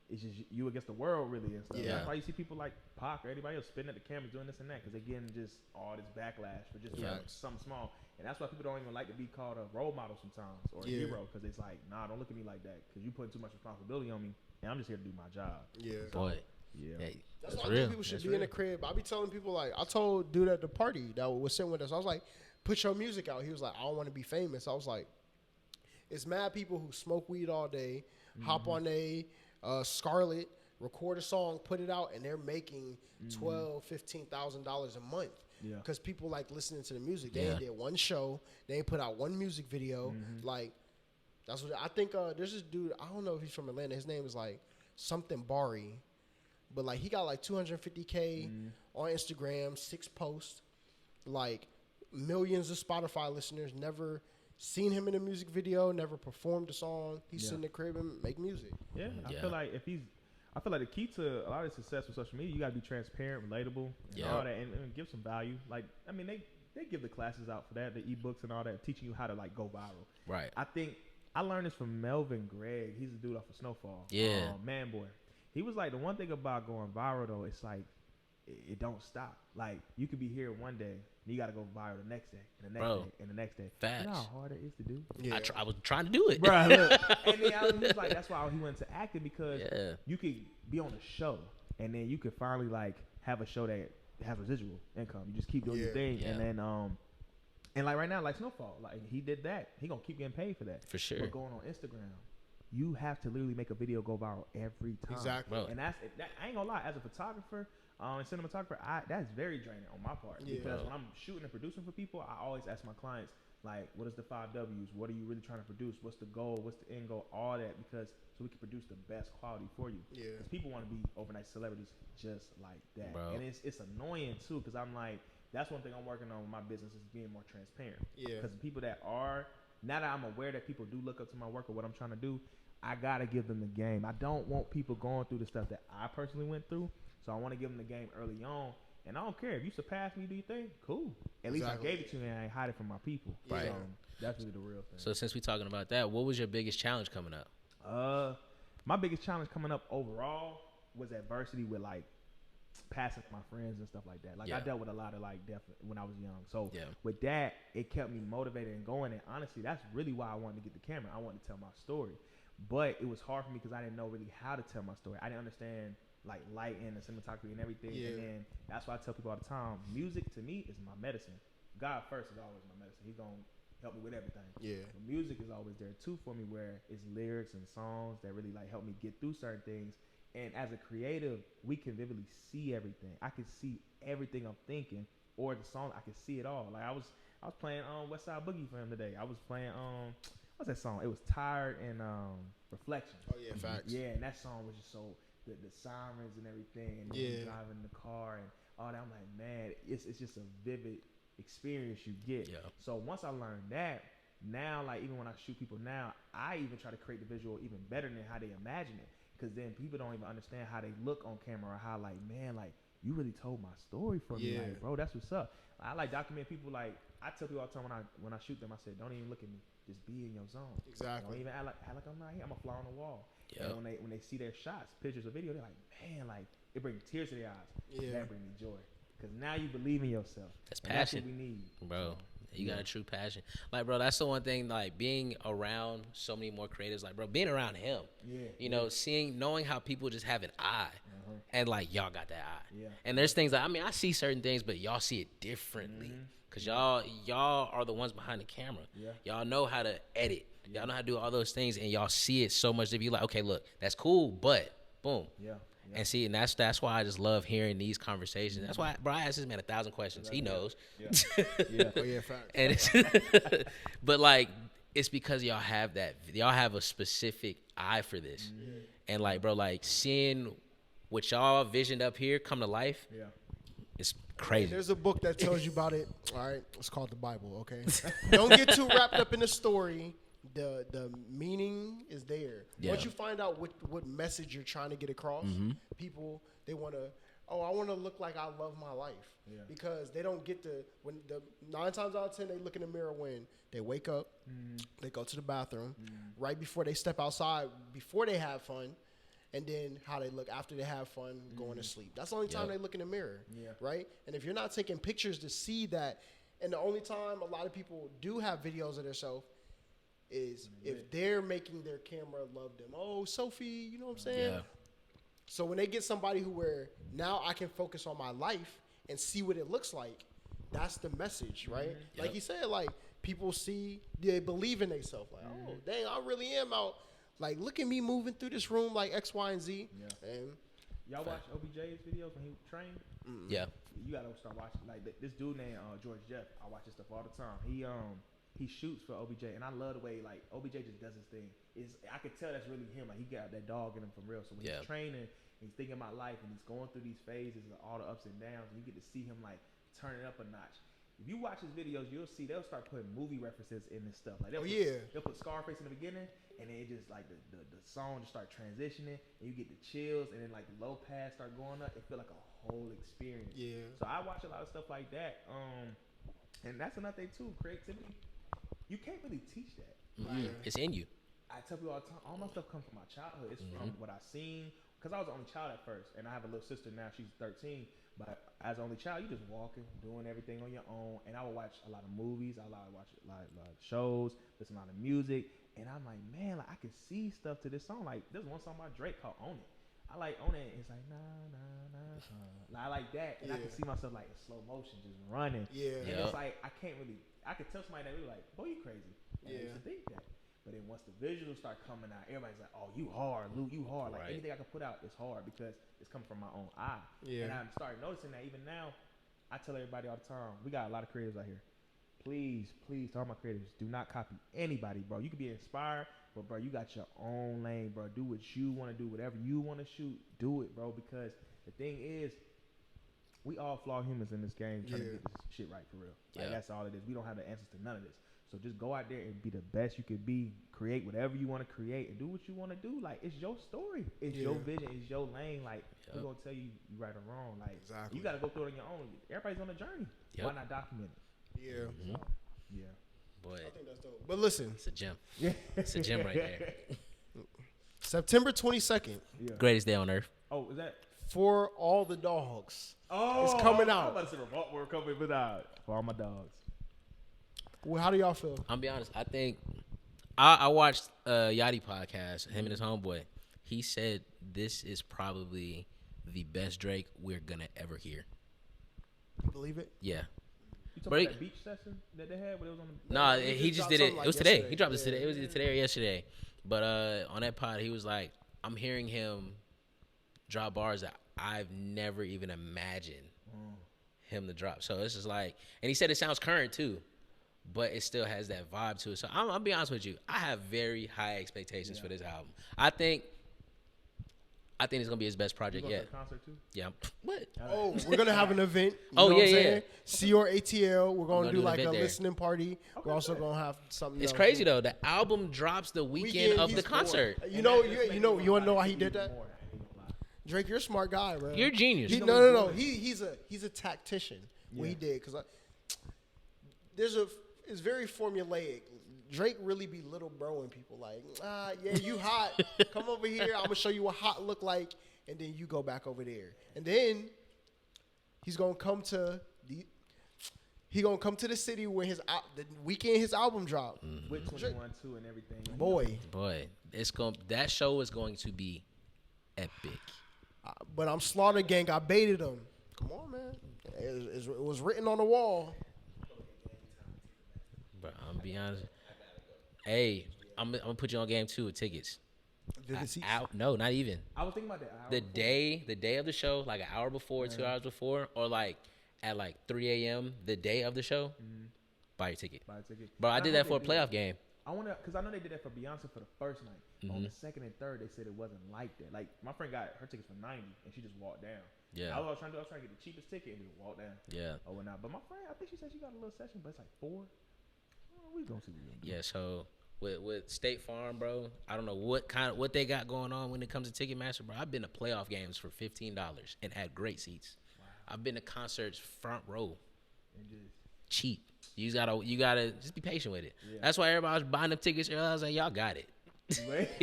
it's just you against the world really and stuff. Yeah. That's why you see people like Pac or anybody else spitting at the cameras doing this and that, because they're getting just all this backlash for just doing something small. And that's why people don't even like to be called a role model sometimes or a hero, because it's like, nah, don't look at me like that, because you putting too much responsibility on me, and I'm just here to do my job. Yeah. Boy. Yeah. Hey, That's that's why I real. think people should That's be in the real. crib. I be telling people, like, I told dude at the party that was sitting with us, I was like, put your music out. He was like, I don't want to be famous. I was like, it's mad people who smoke weed all day, hop on a Scarlet, record a song, put it out, and they're making $12,000-$15,000 a month. Yeah. Because people like listening to the music. They Yeah. ain't did one show. They ain't put out one music video. Like, that's what I think. There's this dude, I don't know if he's from Atlanta. His name is like something Bari. But like, he got like 250K on Instagram, 6 posts, like millions of Spotify listeners. Never seen him in a music video, never performed a song. He's sitting in the crib and make music. Yeah, I Yeah. feel like I feel like the key to a lot of success with social media, you gotta be transparent, relatable, and Yeah. all that, and give some value. Like, I mean, they give the classes out for that, the ebooks and all that, teaching you how to like go viral. Right. I think I learned this from Melvin Gregg. He's a dude off of Snowfall. Yeah. Man boy. He was like, the one thing about going viral though, it's like it don't stop. Like, you could be here one day, and you gotta go viral the next day, and the next Bro, day, and the next day. facts. You know how hard it is to do? Yeah. I was trying to do it. Bruh, look. And then he was like, that's why he went to acting, because Yeah. you could be on a show, and then you could finally like have a show that has residual income. You just keep doing your thing, Yeah. and then and like right now, like Snowfall, like he did that. He gonna keep getting paid for that. For sure. But going on Instagram, you have to literally make a video go viral every time. Exactly. Bro. And that I ain't gonna lie, as a photographer and cinematographer, that's very draining on my part. Yeah. Because when I'm shooting and producing for people, I always ask my clients, like, what is the 5 W's? What are you really trying to produce? What's the goal? What's the end goal? All that, because so we can produce the best quality for you. Yeah. Because people want to be overnight celebrities just like that. Bro. And it's annoying too, because I'm like, that's one thing I'm working on with my business, is being more transparent. Yeah. Because the people that are, now that I'm aware that people do look up to my work or what I'm trying to do, I gotta give them the game. I don't want people going through the stuff that I personally went through. So I want to give them the game early on. And I don't care if you surpass me, do you think? Cool. At least Exactly. I gave it to you, and I ain't hide it from my people. Right. So that's really the real thing. So since we talking about that, what was your biggest challenge coming up? My biggest challenge coming up overall was adversity with like passing my friends and stuff like that. Like I Yeah. dealt with a lot of like death when I was young. So Yeah. with that, it kept me motivated and going. And honestly, that's really why I wanted to get the camera. I wanted to tell my story. But it was hard for me because I didn't know really how to tell my story. I didn't understand like lighting and cinematography and everything. Yeah. And then that's why I tell people all the time, music to me is my medicine. God first is always my medicine. He's gonna help me with everything. Yeah. But music is always there too for me, where it's lyrics and songs that really like help me get through certain things. And as a creative, we can vividly see everything. I can see everything I'm thinking, or the song. I can see it all. Like I was playing West Side Boogie for him today. I was playing what's that song? It was Tired and Reflection. Oh yeah, facts. Yeah, and that song was just so the sirens and everything, and Yeah. driving the car and all that. I'm like, man, it's just a vivid experience you get. Yeah. So once I learned that, now like even when I shoot people now, I even try to create the visual even better than how they imagine it. Because then people don't even understand how they look on camera, or how like, man, like you really told my story for me, Yeah. like, bro, that's what's up. I like document people. Like I tell people all the time when I shoot them, I said, don't even look at me, just be in your zone. Exactly. Don't even act like I'm not here. I'm a fly on the wall. Yeah. And when they see their shots, pictures or video, they're like, man, like it brings tears to their eyes. Yeah. That brings me joy. Because now you believe in yourself. That's And that's passion. what we need, Bro, you got yeah. a true passion. Like, bro, that's the one thing, like, being around so many more creatives, like, bro, being around him, Yeah. you know, knowing how people just have an eye, and, like, y'all got that eye. Yeah. And there's things that, I mean, I see certain things, but y'all see it differently. Because y'all are the ones behind the camera. Yeah. Y'all know how to edit. Y'all know how to do all those things, and y'all see it so much that you like, okay, look, that's cool, but, boom. Yeah. And see, and that's why I just love hearing these conversations. That's why, bro, I ask this man 1,000 questions. He knows. Yeah. Oh yeah, facts. And it's but like it's because y'all have a specific eye for this. And like, bro, like seeing what y'all visioned up here come to life, Yeah. it's crazy. There's a book that tells you about it. All right, it's called the Bible. Okay, don't get too wrapped up in the story. The meaning is there. Yeah. Once you find out what message you're trying to get across, people they want to. Oh, I want to look like I love my life. Yeah. Because they don't get to when the 9 times out of 10 they look in the mirror when they wake up, they go to the bathroom, right before they step outside, before they have fun, and then how they look after they have fun, going to sleep. That's the only time Yep. they look in the mirror. Yeah. Right? And if you're not taking pictures to see that, and the only time a lot of people do have videos of themselves is if they're making their camera love them. Oh, Sophie, you know what I'm saying? Yeah. So when they get somebody who where now I can focus on my life and see what it looks like, that's the message, right? Like Yep. you said, like people see, they believe in themselves. Like, oh, dang, I really am out. Like, look at me moving through this room like X, Y, and Z. Yeah. And Y'all watch OBJ's videos when he trained? Yeah. You gotta start watching. Like this dude named George Jeff. I watch his stuff all the time. He shoots for OBJ, and I love the way like OBJ just does his thing. I could tell that's really him. Like he got that dog in him for real. So when Yeah. he's training, he's thinking about life, and he's going through these phases and all the ups and downs, and you get to see him like turn it up a notch. If you watch his videos, you'll see they'll start putting movie references in this stuff. Like they'll put Scarface in the beginning, and then it just like the song just start transitioning, and you get the chills, and then like the low pass start going up. It feel like a whole experience. yeah, So I watch a lot of stuff like that. And that's another thing too. Creativity, you can't really teach that. It's in you. I tell people all the time, all my stuff comes from my childhood. It's from what I seen. Because I was the only child at first, and I have a little sister now. She's 13. But as the only child, you just walking, doing everything on your own. And I would watch a lot of movies. I would watch a lot of shows, listen to a lot of music. And I'm like, man, like I can see stuff to this song. Like there's one song by Drake called "Own It." I like "Own It." It's like nah nah nah. Like, I like that, and I can see myself like in slow motion, just running. Yeah. And Yep. it's like I could tell somebody that we like, boy, you crazy. And I used to think that. But then once the visuals start coming out, everybody's like, oh, you hard, Luke, you hard. Like Right. anything I can put out is hard because it's coming from my own eye. Yeah. And I'm starting noticing that even now. I tell everybody all the time, we got a lot of creatives out here. Please, to all my creatives, do not copy anybody, bro. You can be inspired, but bro, you got your own lane, bro. Do what you want to do, whatever you want to shoot, do it, bro. Because the thing is, we all flawed humans in this game trying to get this shit right for real. Like, Yeah. that's all it is. We don't have the answers to none of this. So just go out there and be the best you could be. Create whatever you want to create and do what you want to do. Like, it's your story. It's your vision. It's your lane. Like, we're going to tell you right or wrong. Like, Exactly. you got to go through it on your own. Everybody's on a journey. Yep. Why not document it? yeah. Yeah. Boy, I think that's dope. But listen, it's a gem. Yeah. It's a gem right there. September 22nd Yeah. Greatest day on earth. Oh, is that? for all the dogs. Oh, It's coming I'm out. about to say remote work coming without for all my dogs. Well, how do y'all feel? I'm be honest. I think I watched Yachty podcast. Him and his homeboy. He said this is probably the best Drake we're gonna ever hear. You believe it? Yeah. You talking Break- about that beach session that they had where it was on the? Nah, he he just just dropped did it. something like It was today. yesterday. He dropped it Yeah. today. It was either today or yesterday. But on that pod, he was like, I'm hearing him drop bars that I've never even imagined him to drop. So it's just like, and he said it sounds current too, but it still has that vibe to it. So I'll be honest with you. I have very high expectations for this album. I think it's gonna be his best You project going to yet. the concert too? Yeah. What? Oh, we're gonna have an event. You Oh, know what I'm yeah, yeah. saying? Your ATL. We're gonna gonna do do an like a event there. listening party. We're also gonna have something. It's else. crazy though. The album drops the weekend of the he's concert. born. You know, you want to know why he did that? More. Drake, you're a smart guy, bro. You're a genius. No. He's a tactician. What he did because it's very formulaic. Drake really be little broing people like, yeah, you hot. Come over here. I'm gonna show you what hot look like, and then you go back over there, and then he's gonna come to the city when the weekend his album drop. With 21 too and everything. Boy, That show is going to be epic. but I'm Slaughter Gang. I baited him. Come on, man. It was written on the wall. Bro, I'm gonna be honest. Hey, I'm gonna put you on game 2 with tickets. Vivid Seats. No, not even. I was thinking about that. The day of the show, like an hour before, 2 hours before, or like at like 3 a.m. the day of the show, buy your ticket. Buy a ticket. Bro, I And did hope that for a they do playoff game. I wonder, because I know they did that for Beyonce for the first night. On the second and third, they said it wasn't like that. Like, my friend got her tickets for 90, and she just walked down. Yeah. I was trying to get the cheapest ticket and just walk down. Yeah. Oh, whatnot. But my friend, I think she said she got a little session, but it's like 4. We gonna see what we gonna do. Yeah, so with State Farm, bro, I don't know what they got going on when it comes to Ticketmaster, bro. I've been to playoff games for $15 and had great seats. Wow. I've been to concerts front row. And just Cheap. You gotta just be patient with it. That's why everybody was buying them tickets early. I was like, y'all got it.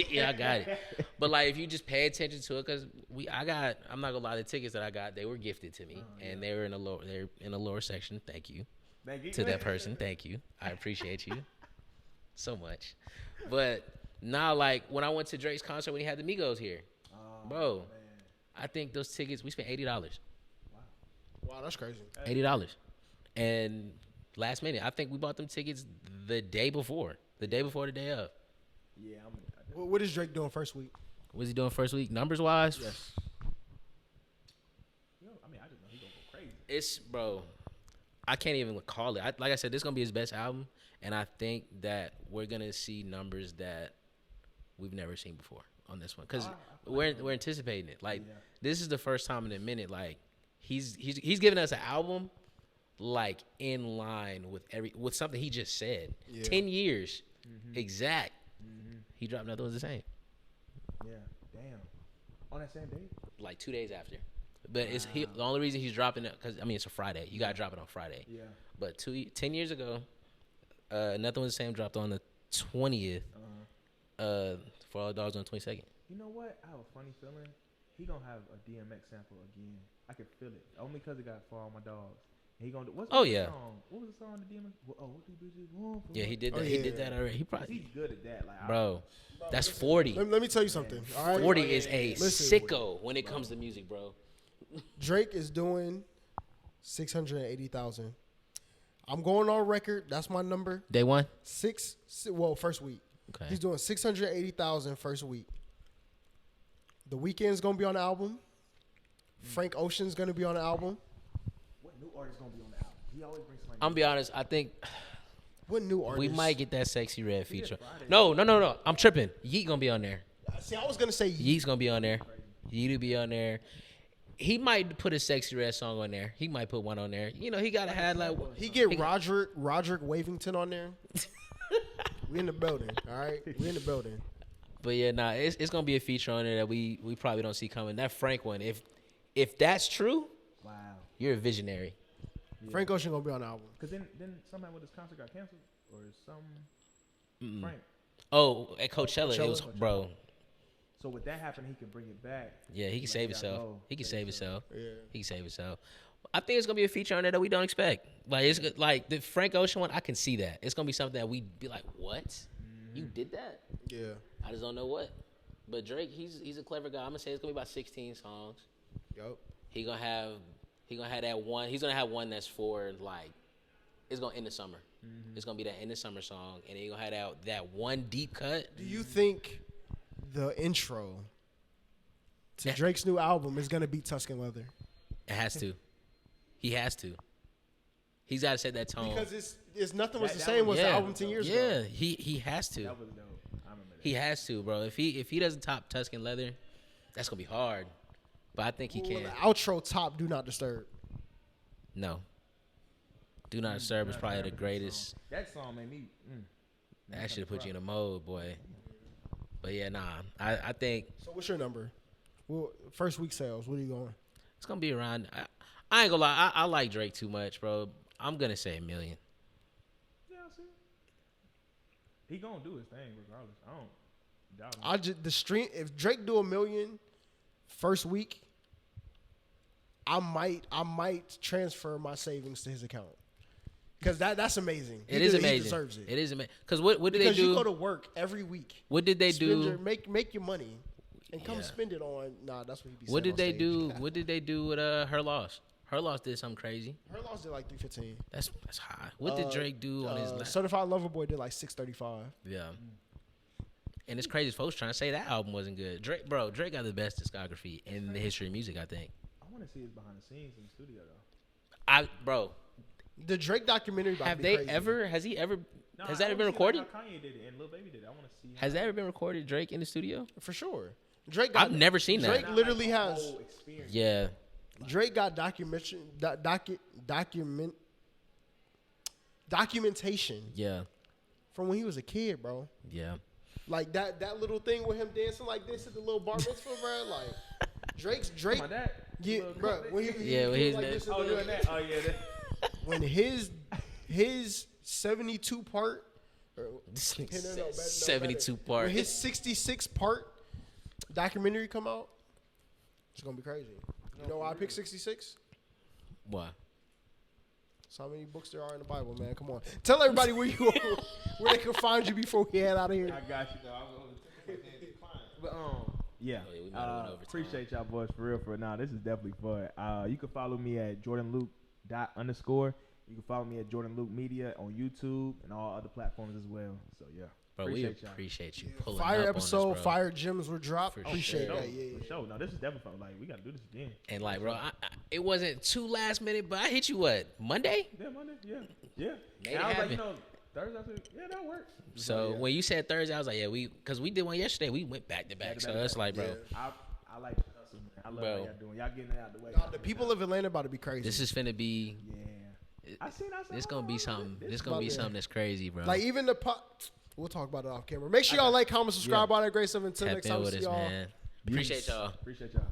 Yeah, I got it. But like, if you just pay attention to it, because I'm not gonna lie, the tickets that I got, they were gifted to me, and they're in the lower section. Thank you to that person. Thank you. I appreciate you so much. But now, like when I went to Drake's concert when he had the Migos here, bro, I think those tickets we spent $80. Wow, that's crazy. $80. And last minute, I think we bought them tickets the day before the day of. yeah, What is Drake doing first week? What's he doing first week? Numbers wise? Yes. I just know he gonna go crazy. It's, bro, I can't even call it. Like I said, this is going to be his best album. And I think that we're going to see numbers that we've never seen before on this one. Because we're anticipating it. Like, this is the first time in a minute, like, he's giving us an album, like, in line with something he just said. Yeah. 10 years. Exact. He dropped Nothing Was the Same. Yeah, damn. On that same day? Like 2 days after. But the only reason he's dropping it, because, I mean, it's a Friday. You got to drop it on Friday. Yeah. But 10 years ago, Nothing Was the Same dropped on the 20th. For All the Dogs on the 22nd. You know what? I have a funny feeling. He gonna have a DMX sample again. I can feel it. Only because it got For All My Dogs. He gonna do what's Oh, the yeah. song? What was the song that DMX? What do bitches want from Yeah, he me? did that. Oh, He yeah. did that already. He probably, He's good at that. Like, bro, that's 40. Let me tell you something. All right. 40 is a Listen. sicko when it comes to music, bro. Drake is doing 680,000. I'm going on record. That's my number. Day one? First week. Okay. He's doing 680,000 first week. The Weeknd's gonna be on the album. Frank Ocean's gonna be on the album. what new artist gonna be on the album? He always brings somebody. I'm gonna be honest. I think What new artist? we might get that Sexy Red feature. Friday. No. I'm tripping. Yeet gonna be on there. See, I was gonna say Yeet's gonna be on there. Yeet will be on there. He might put a Sexy Red song on there. He might put one on there. You know, he gotta have like he get Roderick Wavington on there. We in the building. All right, we in the building. But yeah, nah, it's gonna be a feature on there that we probably don't see coming. That Frank one, if that's true, Wow. you're a visionary. Frank Ocean gonna be on the album. Cause then somehow with this concert got canceled or some Frank. Oh, at Coachella, it was Coachella. bro. So with that happening, he can bring it back. Yeah, he can Let save y'all himself. go. He can save himself. Yeah. He can save himself. I think it's gonna be a feature on there that we don't expect. Like it's like the Frank Ocean one. I can see that. It's gonna be something that we'd be like, "What? You did that?" Yeah. I just don't know what. But Drake, he's a clever guy. I'm gonna say it's gonna be about 16 songs. Yup. He gonna have that one. He's gonna have one that's for like, it's gonna end the summer. It's gonna be that end of summer song, and then he gonna have that one deep cut. Do you think the intro to Yeah. Drake's new album is gonna be Tuscan Leather? It has to. He has to. He's got to set that tone. Because it's nothing was That- the that same was- as the yeah, album 10 years yeah. ago. He has to. That was dope. I remember that. He has to, bro. If he doesn't top Tuscan Leather, that's gonna be hard. But I think he Well, can. the outro top Do Not Disturb. No. Do Not Disturb is That's probably the a greatest. song. That song made me. That should have put you in a mode, boy. But yeah, nah. I think So what's your number? Well, first week sales. What are you going? it's gonna be around. I ain't gonna lie. I like Drake too much, bro. I'm gonna say 1 million. Yeah, I see. He gonna do his thing regardless. I don't doubt him. I just the stream. If Drake do 1 million first week, I might transfer my savings to his account. Because that's amazing. It is amazing. He deserves it. It is amazing. Because what did Because they do? you go to work every week. What did they Spend do? your- make your money and come Yeah. spend it on. Nah, that's what he be saying. What did on they stage. do? What did they do with Her Loss? Her Loss did something crazy. Her loss did like 315. That's high. What did Drake do on his last? Certified Lover Boy did like 635. Yeah. And it's crazy folks trying to say that album wasn't good. Drake got the best discography in the history of music, I think. I want to see his behind the scenes in the studio though. Bro, The Drake documentary. About have to be they crazy. ever? Has he ever? No, Has I that ever wanna been see, recorded? Like how Kanye did it and Lil Baby did it. I want to see. Has that ever been recorded? Drake in the studio? For sure. Drake. I've never seen that. Drake literally has. experience. Yeah. Drake got documentation Yeah. from when he was a kid, bro. Yeah. Like that little thing with him dancing like this at the little bar mitzvah, bro. Like Drake. My dad. Yeah, bro. When he Yeah, when he's like that- this at Oh, the- doing that. Oh yeah. when his 72 part. This No, nigga said better. 72 part. When his 66 part documentary come out, it's gonna be crazy. You know why I picked 66? Why? So how many books there are in the Bible, man? Come on, tell everybody where you where they can find you before we head out of here. I got you though. I was But yeah. Oh, yeah, we might have went over time. Appreciate y'all boys for real. For now, this is definitely fun. You can follow me at JordanLuke._. You can follow me at Jordan Luke Media on YouTube and all other platforms as well. So yeah, Bro, we appreciate y'all. appreciate you pulling Fire up episode, on us, bro. fire gems were dropped. For Appreciate sure. that. Yeah. For sure. No, this is definitely fun. Like we gotta do this again. And like, bro, it wasn't too last minute, but I hit you what, Monday? Yeah, Monday. Yeah, yeah. Made And it I was like, happen. Thursday. I said, yeah, that works. So yeah. when you said Thursday, I was like, yeah, because we did one yesterday. We went back to back. to So back to it's back. like, bro, I like the hustle, man. I love Bro. what y'all doing. Y'all getting it out the way. Nah, the people of Atlanta about to be crazy. this is finna be. Yeah. I seen. I said, This hold gonna be on, something. this This gonna be about to- something that's crazy, bro. like even the pop. We'll talk about it off camera. Make sure y'all like, comment, subscribe, all that great stuff. Until Tap next in time, with see us, y'all. man. Appreciate y'all. Appreciate y'all.